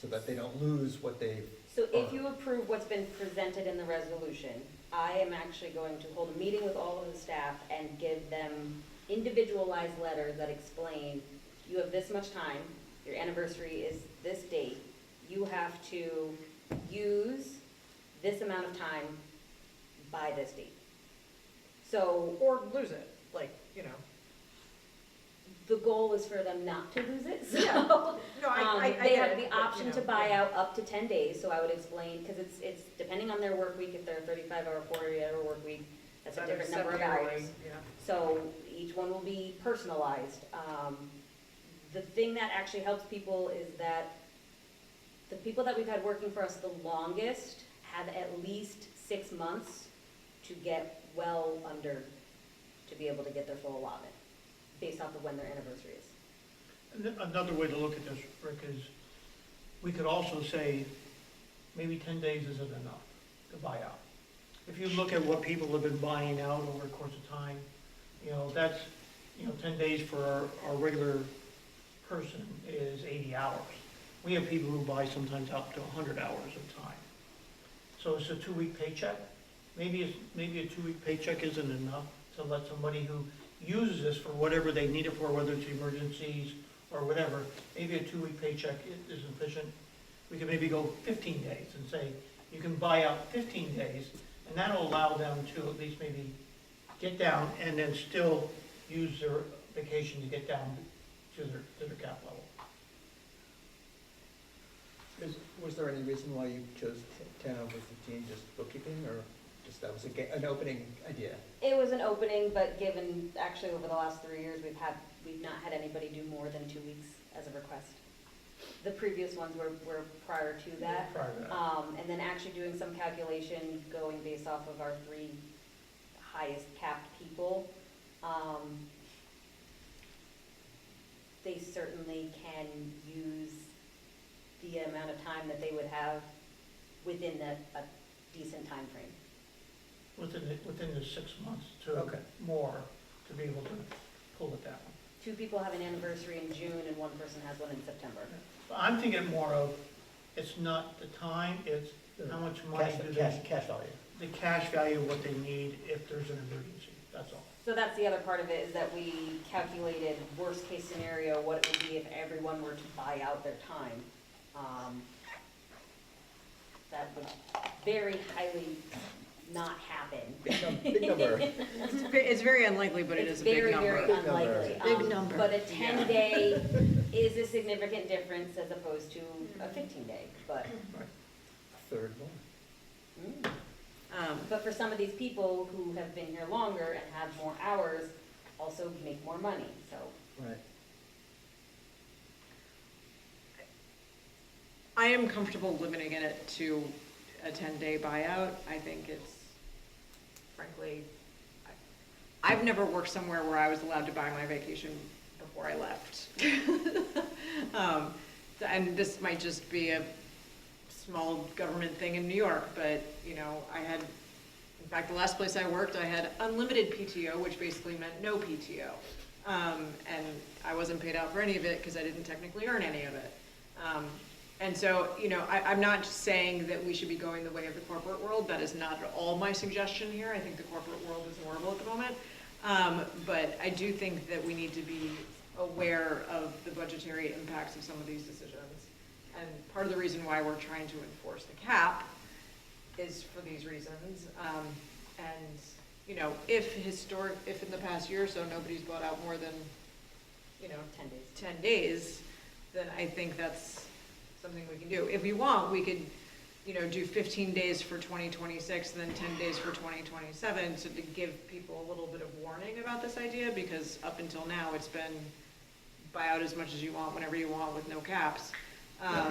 So that they don't lose what they've. So if you approve what's been presented in the resolution, I am actually going to hold a meeting with all of the staff and give them individualized letters that explain, you have this much time, your anniversary is this date, you have to use this amount of time by this date. So, Or lose it, like, you know. the goal is for them not to lose it, so. Yeah. No, I They get have it, the but, you option to know, buy yeah. out up to 10 days, so I would explain, because it's depending on their work week, if they're a 35-hour, 40-hour work week, that's a Whether different number of 70 or hours. 80, yeah. So each one will be personalized. The thing that actually helps people is that the people that we've had working for us the longest have at least 6 months to get well under, to be able to get their full allotment, based off of when their anniversary is. Another way to look at this, Rick, is we could also say maybe 10 days isn't enough to buy out. If you look at what people have been buying out over the course of time, that's, 10 days for our regular person is 80 hours. We have people who buy sometimes up to 100 hours of time. So it's a 2-week paycheck. Maybe a 2-week paycheck isn't enough to let somebody who uses this for whatever they need it for, whether it's emergencies or whatever, maybe a 2-week paycheck is sufficient. We could maybe go 15 days and say, you can buy out 15 days, and that'll allow them to at least maybe get down and then still use their vacation to get down to their cap level. Was there any reason why you chose 10 over 15, just bookkeeping, or just that was an opening idea? It was an opening, but given, actually over the last 3 years, we've not had anybody do more than 2 weeks as a request. The previous ones were prior to that. Prior to that. And then actually doing some calculation going based off of our 3 highest capped people. They certainly can use the amount of time that they would have within a decent time frame. Within the 6 months to Okay. more, to be able to pull it down. 2 people have an anniversary in June and 1 person has one in September. But I'm thinking more of, it's not the time, it's how much money do they, Cash value. the cash value of what they need if there's an emergency, that's all. So that's the other part of it, is that we calculated worst case scenario, what it would be if everyone were to buy out their time. That would very highly not happen. Big number. It's very unlikely, but it is a big number. It's very, very unlikely. Big number. But a 10-day is a significant difference as opposed to a 15-day, but. Third one. But for some of these people who have been here longer and have more hours, also make more money, so. Right. I am comfortable limiting it to a 10-day buyout. I think it's, frankly, I've never worked somewhere where I was allowed to buy my vacation before I left. And this might just be a small government thing in New York, but, you know, in fact, the last place I worked, I had unlimited PTO, which basically meant no PTO. And I wasn't paid out for any of it because I didn't technically earn any of it. And so, you know, I'm not saying that we should be going the way of the corporate world. That is not at all my suggestion here. I think the corporate world is horrible at the moment. But I do think that we need to be aware of the budgetary impacts of some of these decisions. And part of the reason why we're trying to enforce the cap is for these reasons. And, you know, if in the past year or so nobody's bought out more than, you know, 10 days, then I think that's something we can do. If we want, we could, you know, do 15 days for 2026 and then 10 days for 2027, so to give people a little bit of warning about this idea, because up until now, it's been buy out as much as you want, whenever you want, with no caps.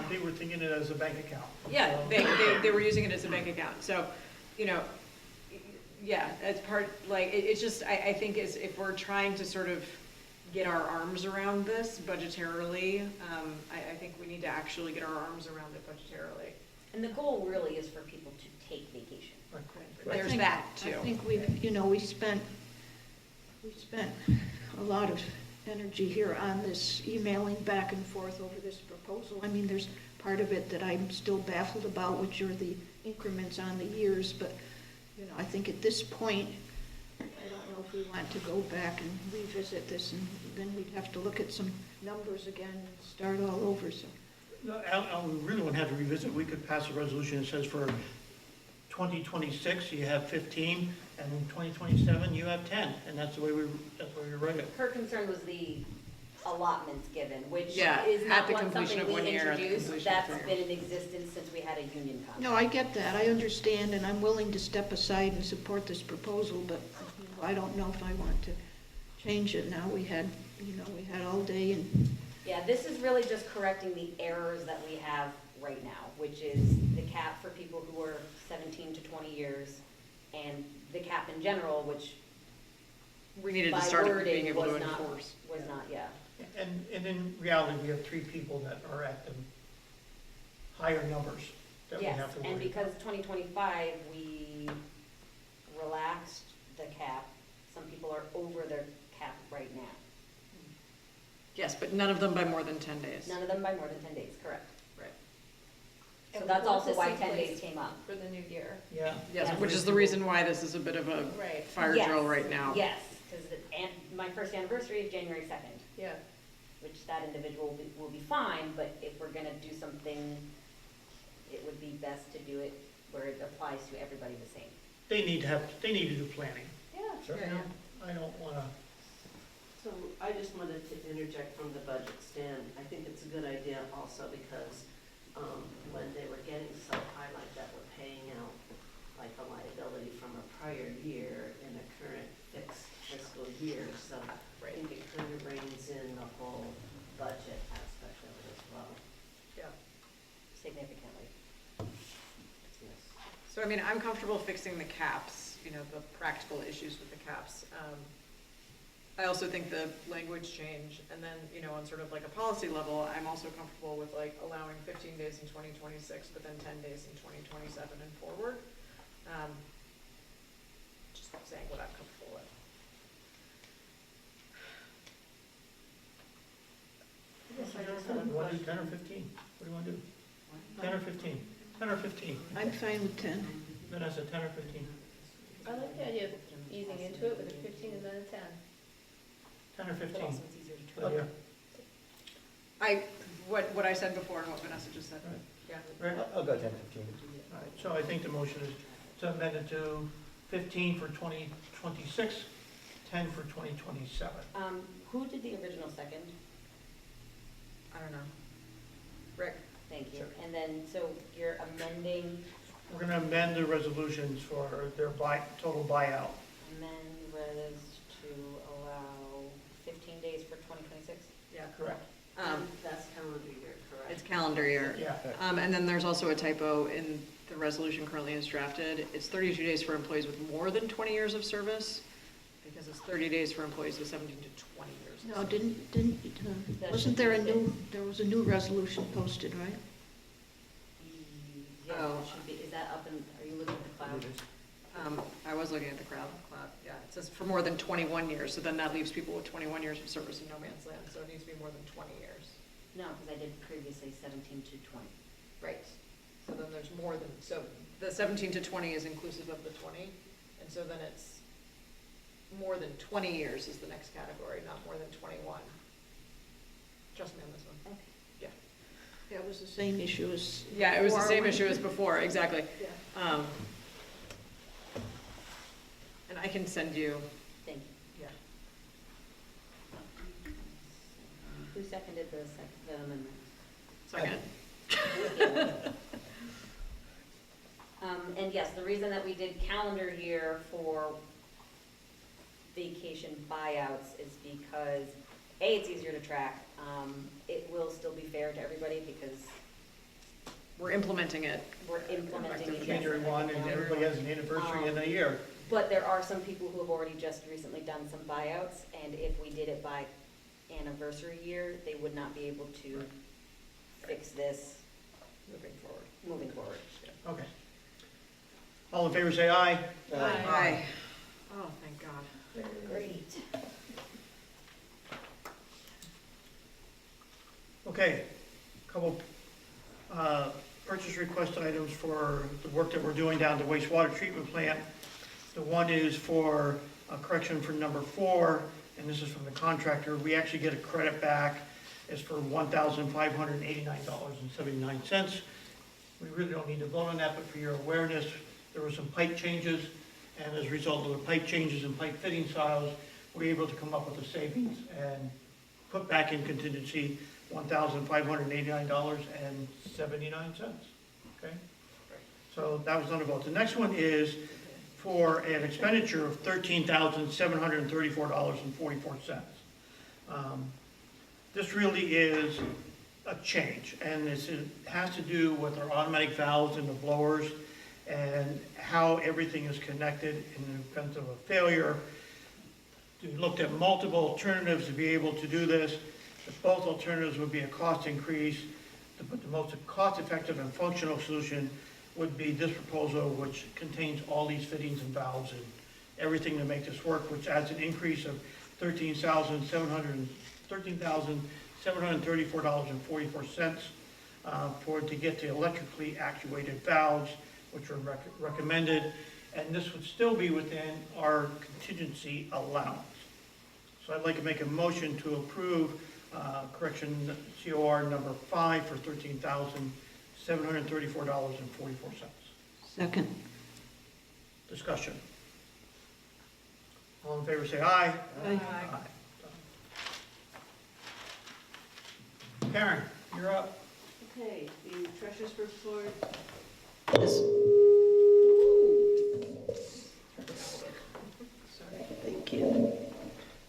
They were thinking it as a bank account. Yeah, they were using it as a bank account. So, you know, yeah, that's part, like, it's just, I think if we're trying to sort of get our arms around this budgetarily, I think we need to actually get our arms around it budgetarily. And the goal really is for people to take vacation. There's that too. I think we spent a lot of energy here on this, emailing back and forth over this proposal. I mean, there's part of it that I'm still baffled about, which are the increments on the years, but, you know, I think at this point, I don't know if we want to go back and revisit this, and then we'd have to look at some numbers again and start all over, so. No, Al, we really wouldn't have to revisit. We could pass a resolution that says for 2026, you have 15, and in 2027, you have 10, and that's the way we write it. Her concern was the allotments given, which Yeah, is at not the completion something of we 1 year, at the introduced. completion of That's 3 years. been in existence since we had a union contract. No, I get that, I understand, and I'm willing to step aside and support this proposal, but you know, I don't know if I want to change it now. We had all day, and Yeah, this is really just correcting the errors that we have right now, which is the cap for people who are 17 to 20 years, and the cap in general, which We needed by to start wording being able to was not, enforce. yeah. And in reality, we have 3 people that are at the higher numbers that we Yes, have to worry and about. because 2025, we relaxed the cap, some people are over their cap right now. Yes, but none of them by more than 10 days. None of them by more than 10 days, correct. Right. So And that's we want also this why in 10 place days came up. For the new year. Yeah. Yes, Yeah. which is the reason why this is a bit of a Right. fire Yes, drill right now. Yes, because my first anniversary is January 2nd, Yeah. which that individual will be fine, but if we're gonna do something, it would be best to do it where it applies to everybody the same. They need to do planning. Yeah, Sure. You know, I don't want to, So I just wanted to interject from the budget stand. I think it's a good idea also because when they were getting so highlight that we're paying out like a liability from a prior year in a current fixed fiscal year. So I think it kind of reins in the whole budget aspect of it as well. I mean, I'm comfortable fixing the caps, you know, the practical issues with the caps. I also think the language change, and then, you know, on sort of like a policy level, I'm also comfortable with like allowing 15 days in 2026, but then 10 days in 2027 and forward. Just saying what I'm comfortable with. You want to do 10 or 15? What do you want to do? 10 or 15? 10 or 15? I'm fine with 10. Vanessa, 10 or 15? I like the idea of easing into it with a 15 and then a 10. 10 or 15? also it's easier to Lydia? What I said before and what Vanessa just said. Right. Yeah. Rick? I'll go 10, 15. All right, so I think the motion is to amend it to 15 for 2026, 10 for 2027. Who did the original second? I don't know. Rick? Thank you. Sure. And then, so you're amending, We're going to amend the resolutions for their total buyout. amend res to allow 15 days for 2026? Yeah. Correct. That's calendar year, correct? It's calendar year. Yeah. And then there's also a typo in the resolution currently as drafted. It's 32 days for employees with more than 20 years of service, because it's 30 days for employees with 17 to 20 years. of No, service. wasn't there there was a new resolution posted, right? Yes, Oh. it should be, is that up in, are you looking at the cloud? I was looking at the cloud, yeah, it says for more than 21 years, so then that leaves people with 21 years of service in no man's land, so it needs to be more than 20 years. No, because I did previously 17 to 20. Right. So then there's more than, so the 17 to 20 is inclusive of the 20, and so then it's more than 20 years is the next category, not more than 21. Trust me on this one. Okay. Yeah. Yeah, it was the same issue as. Yeah, it was the before, same when- issue as before, exactly. Yeah. And I can send you, Thank you. yeah. Who seconded the amendment? Second. And yes, the reason that we did calendar year for vacation buyouts is because, A, it's easier to track. It will still be fair to everybody because We're implementing it. we're implementing it. yes, January 1, and everybody has an anniversary in a year. But there are some people who have already just recently done some buyouts, and if we did it by anniversary year, they would not be able to fix this Moving forward. moving forward. Okay. All in favor, say aye. Aye. Oh, thank God. Great. Okay, couple purchase request items for the work that we're doing down at the wastewater treatment plant. The one is for a correction for number 4, and this is from the contractor. We actually get a credit back. It's for $1,589.79. We really don't need to vote on that, but for your awareness, there were some pipe changes, and as a result of the pipe changes and pipe fitting styles, we're able to come up with a savings and put back in contingency $1,589.79, okay? So that was not a vote. The next one is for an expenditure of $13,734.44. This really is a change, and it has to do with our automatic valves and the blowers and how everything is connected in the event of a failure. We looked at multiple alternatives to be able to do this. Both alternatives would be a cost increase, but the most cost-effective and functional solution would be this proposal, which contains all these fittings and valves and everything to make this work, which adds an increase of $13,734.44 to get the electrically actuated valves, which are recommended, and this would still be within our contingency allowance. So I'd like to make a motion to approve correction COR number 5 for $13,734.44. Second. Discussion. All in favor, say aye. Aye. Karen, you're up. Okay, the treasurer's report. Thank you.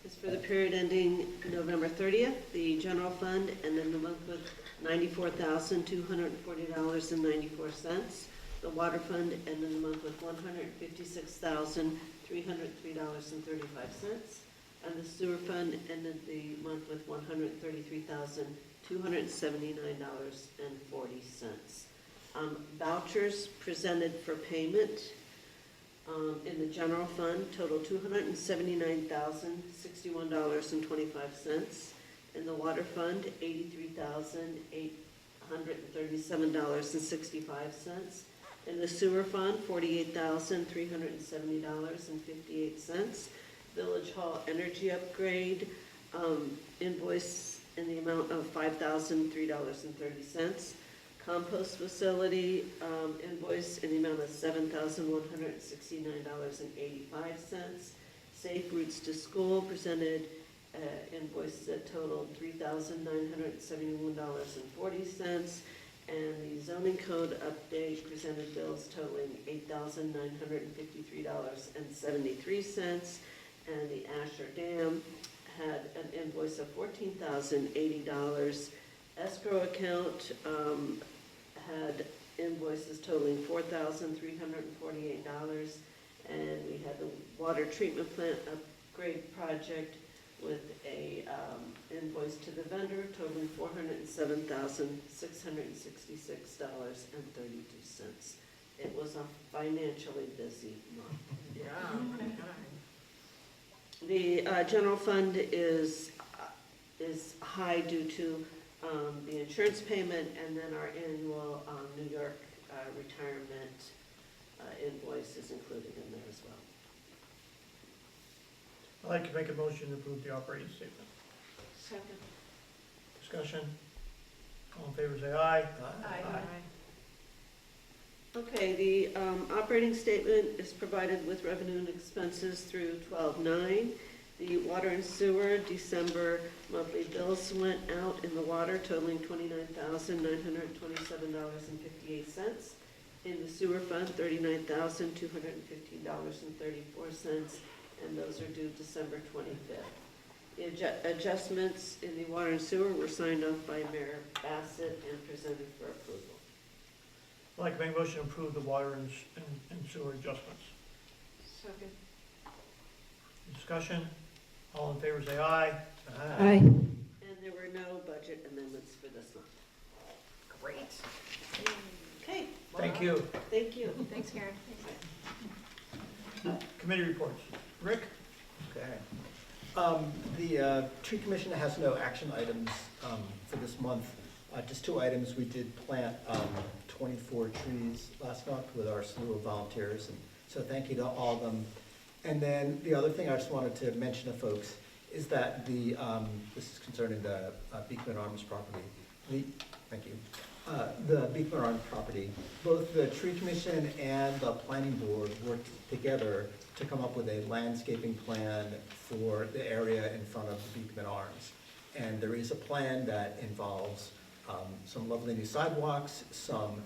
Is for the period ending November 30th, the general fund ended the month with $94,240.94. The water fund ended the month with $156,303.35. And the sewer fund ended the month with $133,279.40. Vouchers presented for payment in the general fund total $279,061.25. In the water fund, $83,837.65. In the sewer fund, $48,370.58. Village Hall energy upgrade invoice in the amount of $5,003.30. Compost facility invoice in the amount of $7,169.85. Safe Routes to School presented invoice that totaled $3,971.40. And the zoning code update presented bills totaling $8,953.73. And the Asher Dam had an invoice of $14,080. Escrow account had invoices totaling $4,348. And we had the water treatment plant upgrade project with a invoice to the vendor totaling $407,666.32. It was a financially busy month. Yeah. The general fund is high due to the insurance payment and then our annual New York retirement invoice is included in there as well. I'd like to make a motion to approve the operating statement. Second. Discussion? All in favor, say aye. Okay, the operating statement is provided with revenue and expenses through 12/9. The water and sewer December monthly bills went out in the water totaling $29,927.58. In the sewer fund, $39,215.34, and those are due December 25th. The adjustments in the water and sewer were signed off by Mayor Bassett and presented for approval. I'd like to make a motion to approve the water and sewer adjustments. Second. Discussion? All in favor, say aye. Aye. And there were no budget amendments for this month. Great. Okay, Thank you. thank you. Thanks, Karen. Committee reports. Rick? Okay. The tree commission has no action items for this month. Just two items. We did plant 24 trees last month with our slew of volunteers, and so thank you to all of them. And then the other thing I just wanted to mention to folks is that this is concerning the Beekman Arms property. Thank you. The Beekman Arms property, both the tree commission and the planning board worked together to come up with a landscaping plan for the area in front of the Beekman Arms. And there is a plan that involves some lovely new sidewalks, some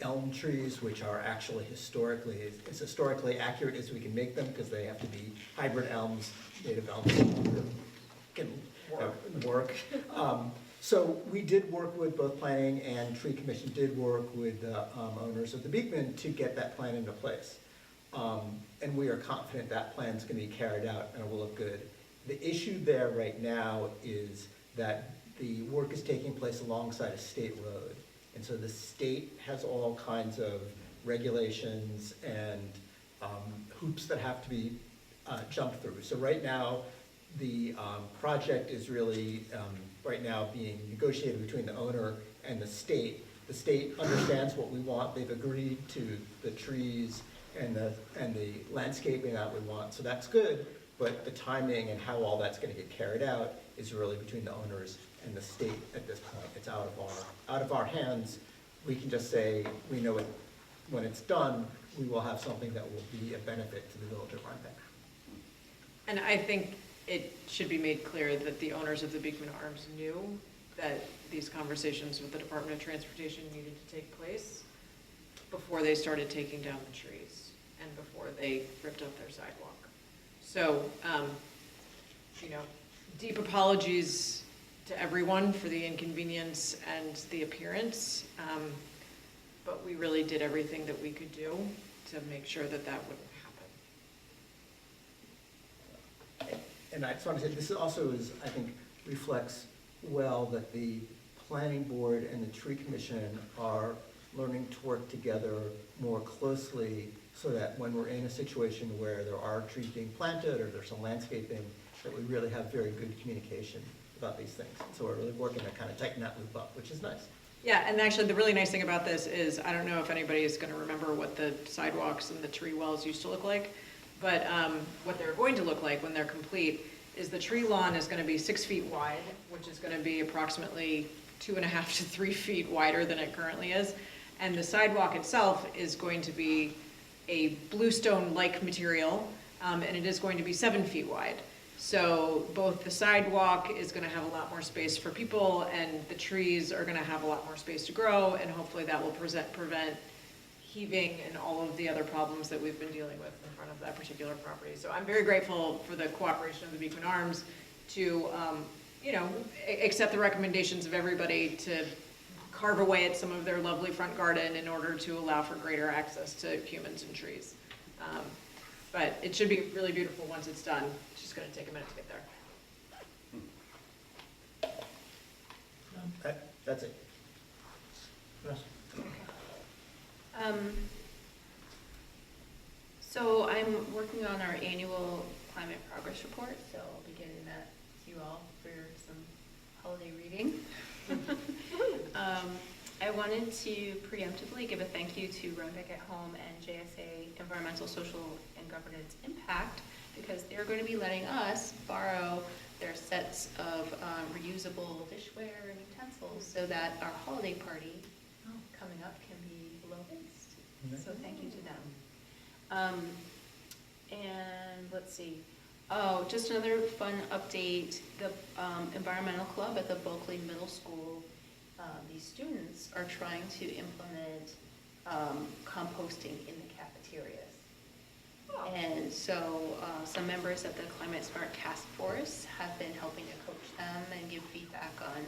elm trees, which are actually as historically accurate as we can make them, because they have to be hybrid elms, native elms, can work. So we did work with both planning and tree commission did work with the owners of the Beekman to get that plan into place. And we are confident that plan's gonna be carried out and it will look good. The issue there right now is that the work is taking place alongside a state road. And so the state has all kinds of regulations and hoops that have to be jumped through. So right now, the project is really right now being negotiated between the owner and the state. The state understands what we want. They've agreed to the trees and the landscaping that we want. So that's good, but the timing and how all that's gonna get carried out is really between the owners and the state at this point. It's out of our hands. We can just say, we know it, when it's done, we will have something that will be a benefit to the village of Rhinebeck. And I think it should be made clear that the owners of the Beekman Arms knew that these conversations with the Department of Transportation needed to take place before they started taking down the trees and before they ripped up their sidewalk. So, deep apologies to everyone for the inconvenience and the appearance. but we really did everything that we could do to make sure that that wouldn't happen. And I just want to say, this also is, I think, reflects well that the planning board and the tree commission are learning to work together more closely so that when we're in a situation where there are trees being planted or there's some landscaping, that we really have very good communication about these things. So we're really working to kind of tighten that loop up, which is nice. Yeah, and actually, the really nice thing about this is, I don't know if anybody is gonna remember what the sidewalks and the tree wells used to look like, but what they're going to look like when they're complete is the tree lawn is gonna be 6 feet wide, which is gonna be approximately 2.5 to 3 feet wider than it currently is. And the sidewalk itself is going to be a bluestone-like material, and it is going to be 7 feet wide. So both the sidewalk is gonna have a lot more space for people, and the trees are gonna have a lot more space to grow, and hopefully that will prevent heaving and all of the other problems that we've been dealing with in front of that particular property. So I'm very grateful for the cooperation of the Beekman Arms to, accept the recommendations of everybody to carve away at some of their lovely front garden in order to allow for greater access to humans and trees. But it should be really beautiful once it's done. It's just gonna take a minute to get there. That's it. Yes. So I'm working on our annual climate progress report, so I'll be getting that to you all for some holiday reading. I wanted to preemptively give a thank you to Rhinebeck at Home and JSA Environmental, Social, and Governance Impact, because they're going to be letting us borrow their sets of reusable dishware and utensils so that our holiday party coming up can be low waste. So thank you to them. And let's see. Oh, just another fun update. The environmental club at the Bulkley Middle School, these students are trying to implement composting in the cafeterias. And so some members of the Climate Smart Task Force have been helping to coach them and give feedback on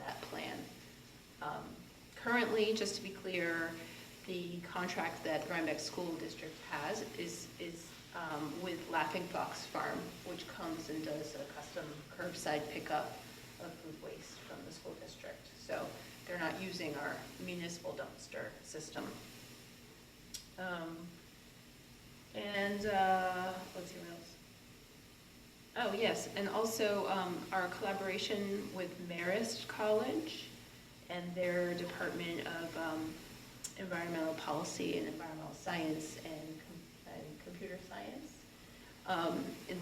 that plan. Currently, just to be clear, the contract that the Rhinebeck School District has is with Laughing Fox Farm, which comes and does a custom curbside pickup of food waste from the school district. So they're not using our municipal dumpster system. Let's see what else. Oh, yes, and also our collaboration with Marist College and their Department of Environmental Policy and Environmental Science and Computer Science.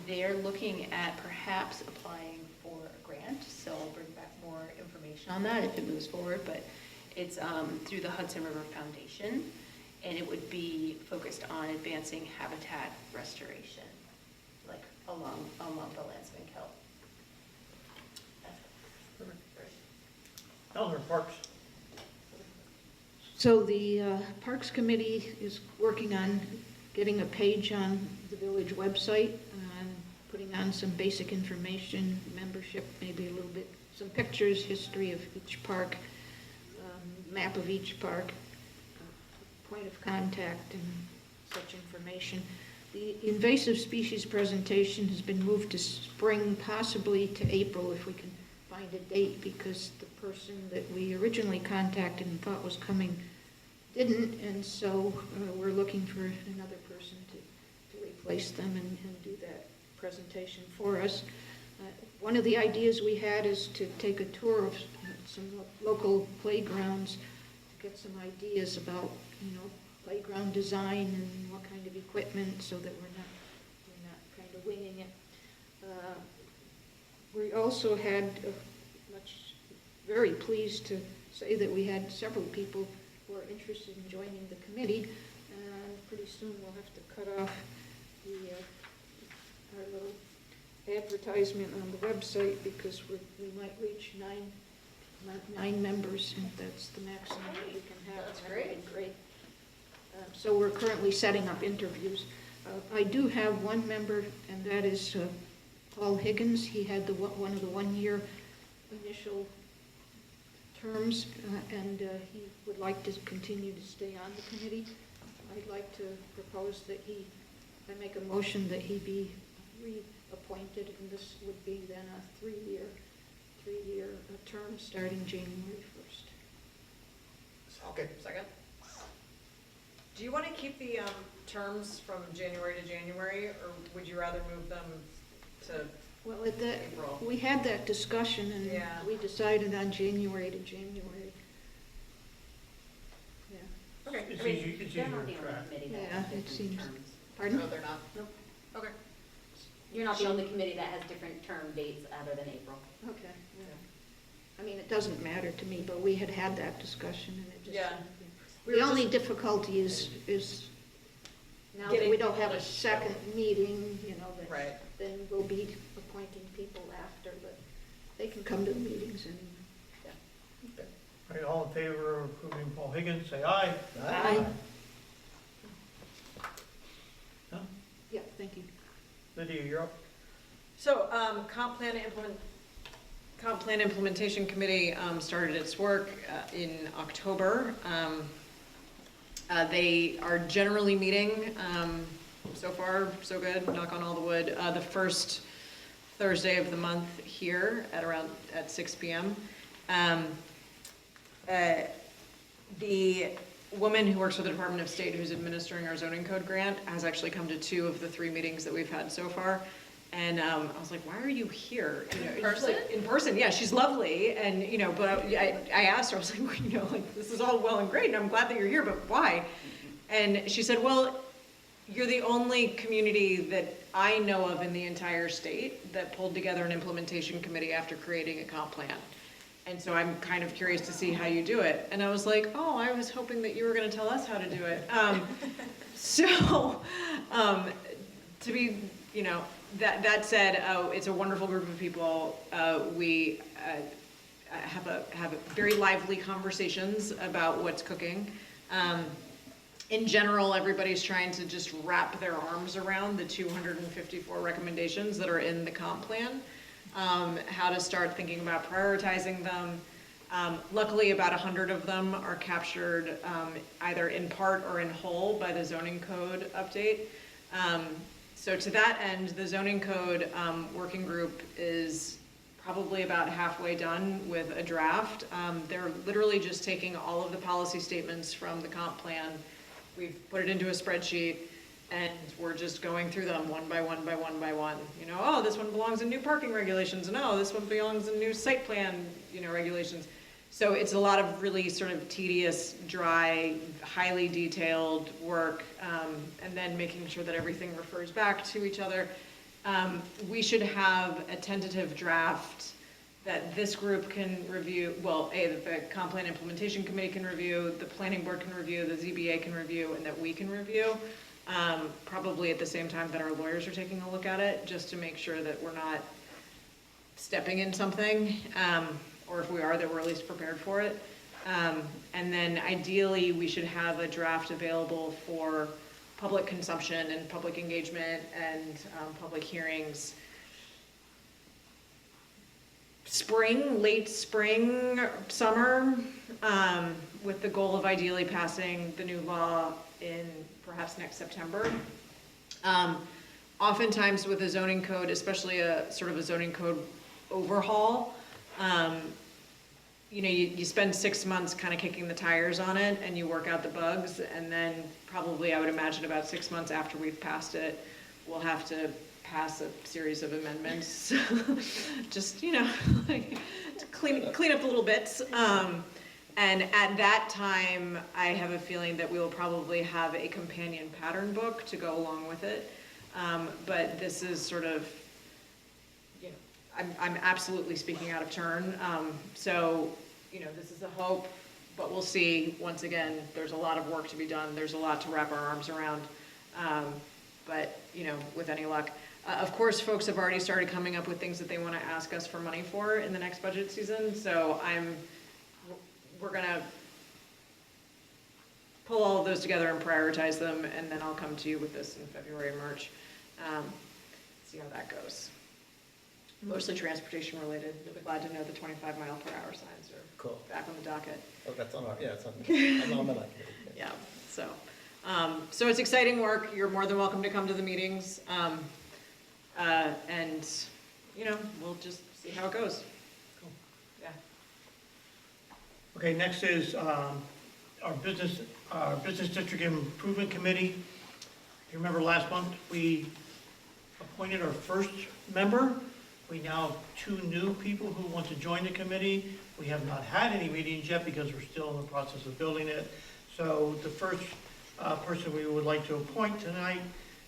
They're looking at perhaps applying for a grant, so I'll bring back more information on that if it moves forward, but it's through the Hudson River Foundation, and it would be focused on advancing habitat restoration, like along the Lansing Hill. Eleanor, Parks. So the Parks Committee is working on getting a page on the village website, putting on some basic information, membership, maybe a little bit, some pictures, history of each park, map of each park, point of contact and such information. The invasive species presentation has been moved to spring, possibly to April if we can find a date, because the person that we originally contacted and thought was coming didn't, and so we're looking for another person to replace them and do that presentation for us. One of the ideas we had is to take a tour of some local playgrounds to get some ideas about, playground design and what kind of equipment, so that we're not kind of winging it. We also had very pleased to say that we had several people who are interested in joining the committee, and pretty soon we'll have to cut off our little advertisement on the website, because we might reach nine members, and that's the maximum that we can have. That's That would be great. great. So we're currently setting up interviews. I do have one member, and that is Paul Higgins. He had one of the one-year initial terms, and he would like to continue to stay on the committee. I'd like to propose that I make a motion that he be reappointed, and this would be then a three-year term starting January 1st. Okay. Second. Do you want to keep the terms from January to January, or would you rather move them to Well, at that, April? we had that discussion, and Yeah. we decided on January to January. Yeah. Okay, It's I mean, easy, it's They're easier not to the only track. committee that Yeah, has it different seems- terms. Pardon? no, they're not. Nope. Okay. You're not the only committee that has different term dates other than April. Okay, yeah. I mean, it doesn't matter to me, but we had had that discussion, and it just. Yeah. We The were only just- difficulty is now that Getting we don't people have a to show. second meeting, that Right. then we'll be appointing people after, but they can come to the meetings and, yeah. All right, all in favor of approving Paul Higgins, say aye. Aye. Yeah, thank you. Lydia, you're up. So, comp plan implementation committee started its work in October. They are generally meeting, so far, so good, knock on all the wood, the first Thursday of the month here at 6 p.m. The woman who works for the Department of State who's administering our zoning code grant has actually come to 2 of the 3 meetings that we've had so far. And I was like, why are you here? In person? In person, yeah, she's lovely. And, but I asked her, I was like, this is all well and great, and I'm glad that you're here, but why? And she said, well, you're the only community that I know of in the entire state that pulled together an implementation committee after creating a comp plan. And so I'm kind of curious to see how you do it. And I was like, oh, I was hoping that you were gonna tell us how to do it. To be, that said, it's a wonderful group of people. We have very lively conversations about what's cooking. In general, everybody's trying to just wrap their arms around the 254 recommendations that are in the comp plan. How to start thinking about prioritizing them. Luckily, about 100 of them are captured either in part or in whole by the zoning code update. So to that end, the zoning code working group is probably about halfway done with a draft. They're literally just taking all of the policy statements from the comp plan. We've put it into a spreadsheet, and we're just going through them one by one by one by one. Oh, this one belongs in new parking regulations, and oh, this one belongs in new site plan, regulations. So it's a lot of really sort of tedious, dry, highly detailed work, and then making sure that everything refers back to each other. We should have a tentative draft that this group can review, that the comp plan implementation committee can review, the planning board can review, the ZBA can review, and that we can review. Probably at the same time that our lawyers are taking a look at it, just to make sure that we're not stepping in something, or if we are, that we're at least prepared for it. And then ideally, we should have a draft available for public consumption and public engagement and public hearings. Late spring, summer, with the goal of ideally passing the new law in perhaps next September. Oftentimes with a zoning code, especially a sort of a zoning code overhaul, you spend 6 months kind of kicking the tires on it, and you work out the bugs, and then probably, I would imagine, about 6 months after we've passed it, we'll have to pass a series of amendments, just, to clean up the little bits. And at that time, I have a feeling that we will probably have a companion pattern book to go along with it. But this is sort of, I'm absolutely speaking out of turn. So, this is a hope, but we'll see. Once again, there's a lot of work to be done. There's a lot to wrap our arms around. But, with any luck. Of course, folks have already started coming up with things that they want to ask us for money for in the next budget season. So we're gonna pull all of those together and prioritize them, and then I'll come to you with this in February, March. See how that goes. Mostly transportation related. Glad to know the 25 mile per hour signs are Cool. back on the docket. Oh, that's on our, yeah, it's on, I'm on my committee. Yeah, so, so it's exciting work. You're more than welcome to come to the meetings. And, you know, we'll just see how it goes. Cool. Yeah. Okay, next is our business district improvement committee. You remember last month, we appointed our first member. We now have 2 new people who want to join the committee. We have not had any meetings yet because we're still in the process of building it. So the first person we would like to appoint tonight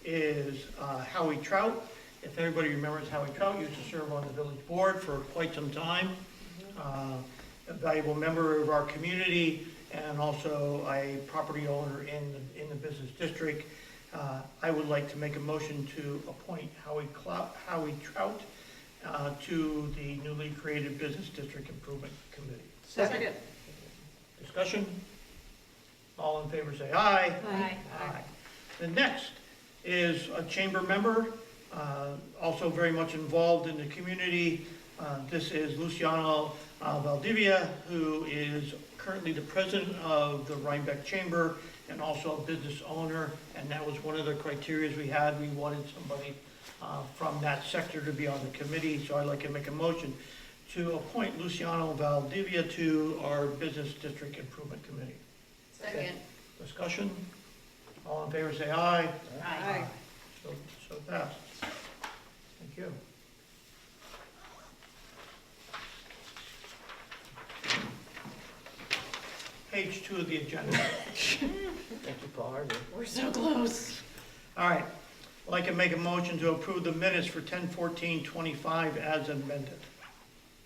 is Howie Trout. If everybody remembers, Howie Trout used to serve on the village board for quite some time. A valuable member of our community and also a property owner in the business district. I would like to make a motion to appoint Howie Trout to the newly created Business District Improvement Committee. Second. Discussion? All in favor say aye. Aye. Aye. The next is a chamber member, also very much involved in the community. This is Luciano Valdivia, who is currently the president of the Rhinebeck Chamber and also a business owner, and that was one of the criteria we had. We wanted somebody from that sector to be on the committee, so I'd like to make a motion to appoint Luciano Valdivia to our Business District Improvement Committee. Second. Discussion? All in favor say aye. Aye. So passed. Thank you. Page 2 of the agenda. Thank you, Paul Harvey. We're so close. All right. I'd like to make a motion to approve the minutes for 10/14/25 as amended.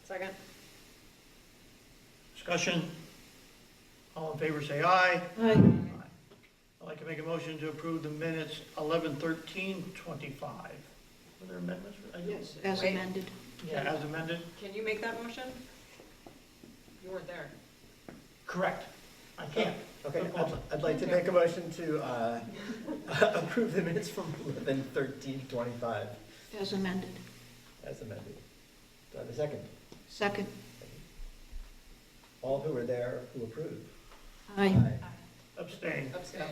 Second. Discussion? All in favor say aye. Aye. I'd like to make a motion to approve the minutes 11/13/25. Were there amendments? Yes, as Wait. amended. Yeah, as amended? Can you make that motion? You weren't there. Correct. I can't. Okay, I'd like to make a motion to approve the minutes from 11/13/25 As amended. as amended. Do I have a second? Second. All who were there who approve? Aye. Abstain. Abstain.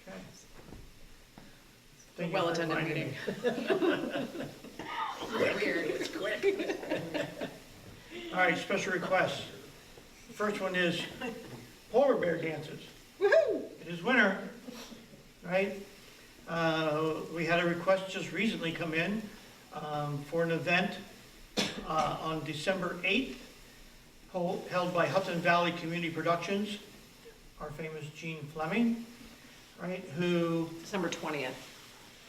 Okay. Thank you for Well-attended reminding meeting. me. Weird. It's quick. All right, special requests. The first one is polar bear dances. Woohoo! It is winter, right? We had a request just recently come in for an event on December 8th, held by Hudson Valley Community Productions, our famous Gene Fleming, right, who, December 20th.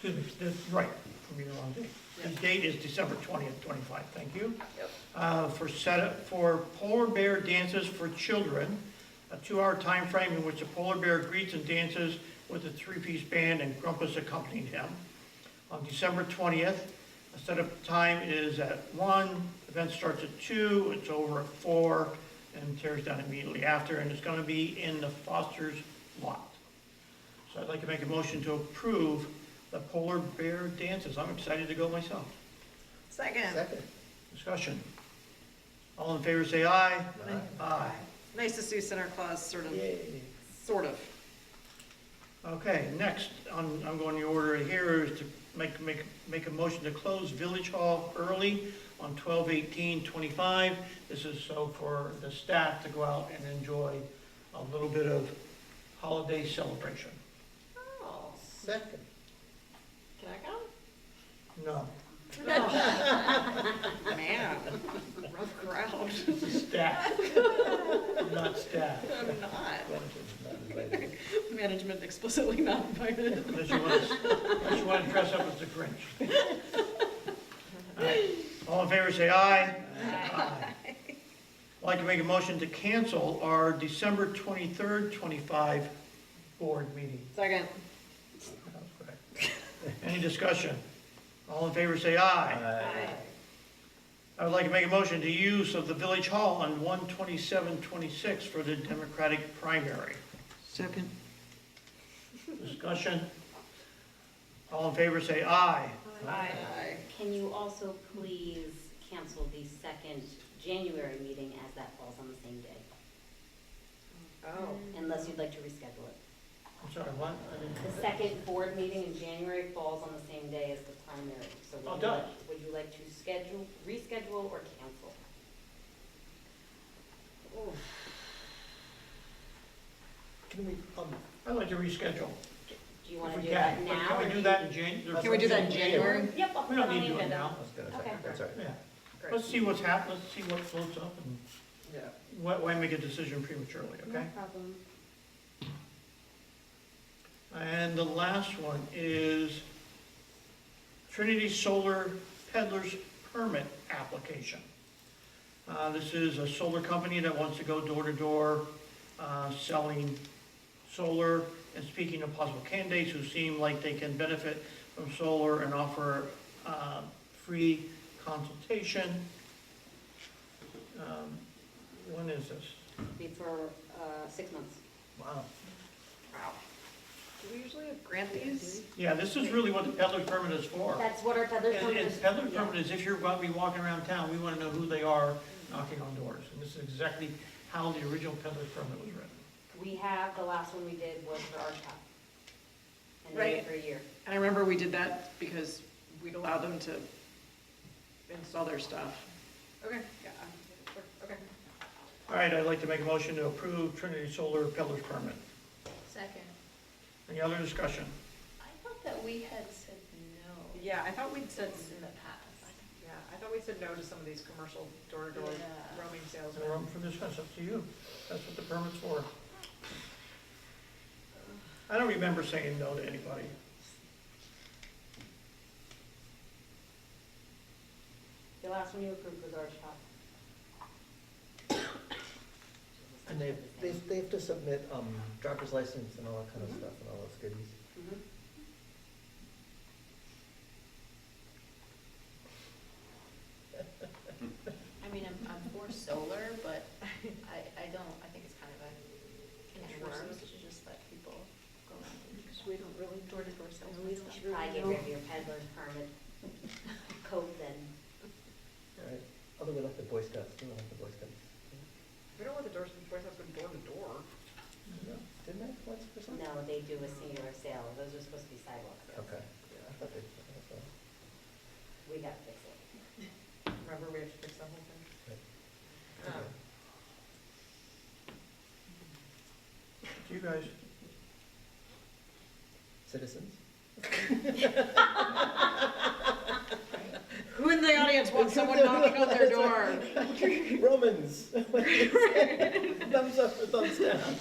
excuse me, right, I'm reading the wrong date. The date is December 20th, 25, thank you. Yep. For polar bear dances for children, a 2-hour time frame in which the polar bear greets and dances with a 3-piece band and Grumpus accompanying him. On December 20th, the setup time is at 1, the event starts at 2, it's over at 4, and tears down immediately after, and it's gonna be in the Foster's lot. So I'd like to make a motion to approve the polar bear dances. I'm excited to go myself. Second. Second. Discussion. All in favor say aye. Aye. Aye. Nice to see Santa Claus sort of, Yay. sort of. Okay, next, I'm going the order here is to make a motion to close Village Hall early on 12/18/25. This is so for the staff to go out and enjoy a little bit of holiday celebration. Oh, Second. can I go? No, Man, rough crowd. staff, not staff. I'm not. Not invited. Management explicitly not invited. Unless you want to dress up as the Grinch. All right. All in favor say aye. Aye. I'd like to make a motion to cancel our December 23rd, 25 board meeting. Second. That was correct. Any discussion? All in favor say aye. Aye. I would like to make a motion to use of the Village Hall on 1/27/26 for the Democratic primary. Second. Discussion? All in favor say aye. Aye. Can you also please cancel the second January meeting as that falls on the same day? Oh. Unless you'd like to reschedule it. I'm sorry, what? I didn't- The second board meeting in January falls on the same day as the primary. So Oh, it does? would you like to reschedule or cancel? Can we, I'd like to reschedule. Do you want If to we do that can. now? Can or we do you- that in January? Can we do that in January? Yep, I'll We put don't it on need the to do it agenda. now. I was gonna say, Okay. that's all right. Yeah. Great. Let's see what's happening, let's see what floats up, and Yeah. why make a decision prematurely, No okay? problem. And the last one is Trinity Solar Peddler's Permit application. This is a solar company that wants to go door to door, selling solar and speaking to possible candidates who seem like they can benefit from solar and offer, free consultation. When is this? Be for 6 months. Wow. Wow. Do we usually grant these? Yeah, this is really what the peddler's permit is for. That's what our peddler's And permit and is. peddler's yeah. permit is if you're going to be walking around town, we want to know who they are knocking on doors. And this is exactly how the original peddler's permit was written. We have, the last one we did was for our shop. And they did Right. it for a year. And I remember we did that because we'd allow them to install their stuff. Okay, yeah, sure, okay. All right, I'd like to make a motion to approve Trinity Solar peddler's permit. Second. Any other discussion? I thought that we had said no. Yeah, I thought we'd said, In the past. yeah, I thought we said no to some of these commercial door-to-door Yeah. roaming There's salesmen. no room for discussion, up to you. That's what the permit's for. I don't remember saying no to anybody. The last one you approved was our shop. And they have to submit, driver's license and all that kind of stuff and all those goodies. Mhm. I mean, I'm for solar, but I think it's kind of a can of worms to just let people go around and We don't really door-to-door sell we stuff. don't Should probably get rid of your peddler's permit code then. All right, although we like the Boy Scouts, we like the Boy Scouts. We don't want the doors, Boy Scouts go door-to-door. Didn't they once for something? No, they do a singular sale. Those are supposed to be sidewalk sales. Okay, yeah, I thought they, that's all. We gotta fix it. Remember, we have to fix that whole thing? Okay. Um, To you guys. Citizens? Who in the audience wants someone knocking on their door? Romans! Thumbs up or thumbs down?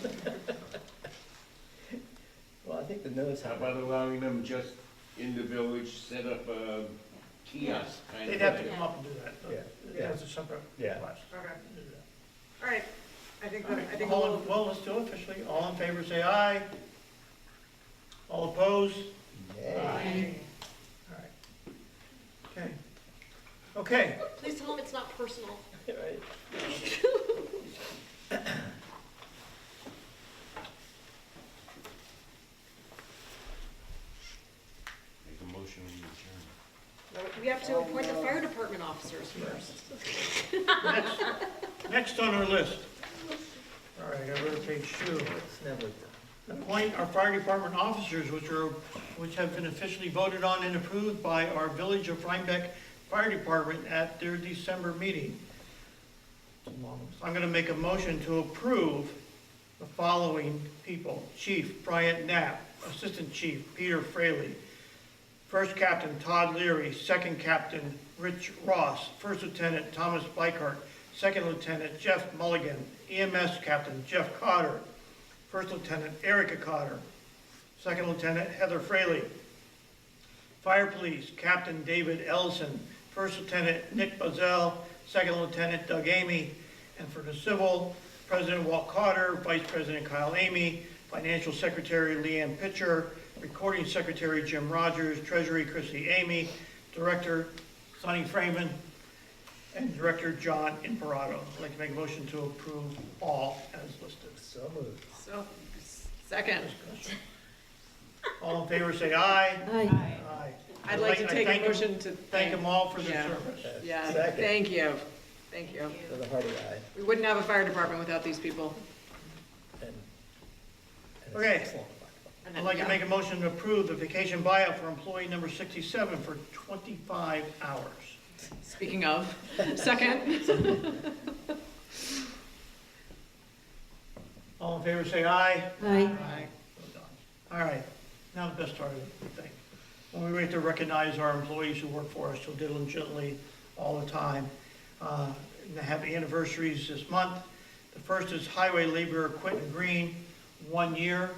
Well, I think the no's How have about allowing them just in the village, set up a kiosk kind of They'd have to thing? come up and do that. Yeah. It's a separate Yeah. request. Okay, Do that. all right. I think, All that- right, I think all we'll, in- well, let's do it officially. All in favor, say aye. All opposed? Yeah. All right. Okay. Okay, Please tell them it's not personal. Right. Make a motion to adjourn. we have to appoint the fire department officers first. next on our list. All right, I got rid of page 2. It's never done. Appoint our fire department officers, which have been officially voted on and approved by our Village of Rhinebeck Fire Department at their December meeting. I'm gonna make a motion to approve the following people. Chief Bryant Knapp, Assistant Chief Peter Fraley, First Captain Todd Leary, Second Captain Rich Ross, First Lieutenant Thomas Bykart, Second Lieutenant Jeff Mulligan, EMS Captain Jeff Cotter, First Lieutenant Erica Cotter, Second Lieutenant Heather Fraley, Fire Police Captain David Ellison, First Lieutenant Nick Buzzell, Second Lieutenant Doug Amy, and for the Civil, President Walt Cotter, Vice President Kyle Amy, Financial Secretary Leanne Pitcher, Recording Secretary Jim Rogers, Treasury Chrissy Amy, Director Sonny Freeman, and Director John Imperato. I'd like to make a motion to approve all as listed. So moved. So, second. All in favor, say aye. Aye. Aye. I'd like to take a motion to Thank them all for their Yeah. service. Yeah, Second. thank you, thank you. For the hearty eye. We wouldn't have a fire department without these people. And it's Okay. excellent. And I'd then- like to yeah. make a motion to approve the vacation buyout for employee number 67 for 25 hours. Speaking of, second. All in favor, say aye. Aye. Aye. So done. All right, now the best part of the thing. When we wait to recognize our employees who work for us so diligently all the time. And they have anniversaries this month. The first is highway laborer Quentin Green, 1 year.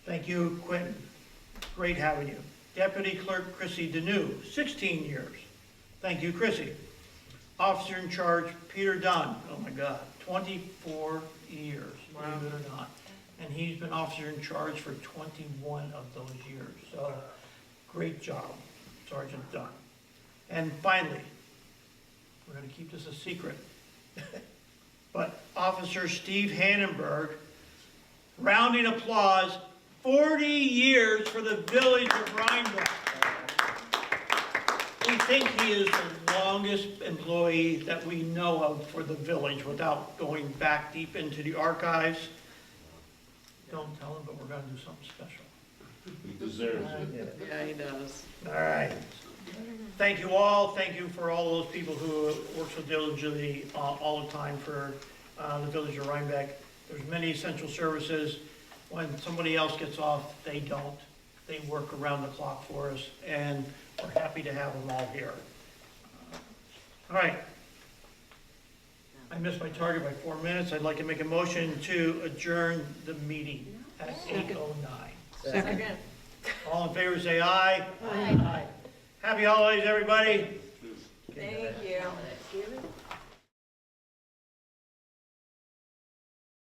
Thank you, Quentin. Great having you. Deputy Clerk Chrissy Deneau, 16 years. Thank you, Chrissy. Officer in charge Peter Dunn, oh my God, 24 years, believe it or not. And he's been officer in charge for 21 of those years, so great job, Sergeant Dunn. And finally, we're gonna keep this a secret, but Officer Steve Hannenberg, rounding applause, 40 years for the village of Rhinebeck. We think he is the longest employee that we know of for the village without going back deep into the archives. Don't tell him, but we're gonna do something special. He deserves it. Yeah, he does. All right. Thank you all. Thank you for all those people who work so diligently all the time for the village of Rhinebeck. There's many essential services. When somebody else gets off, they don't. They work around the clock for us, and we're happy to have them all here. All right. I missed my target by 4 minutes. I'd like to make a motion to adjourn the meeting at 8:09. Second. All in favor, say aye. Aye. Happy holidays, everybody. Thank you.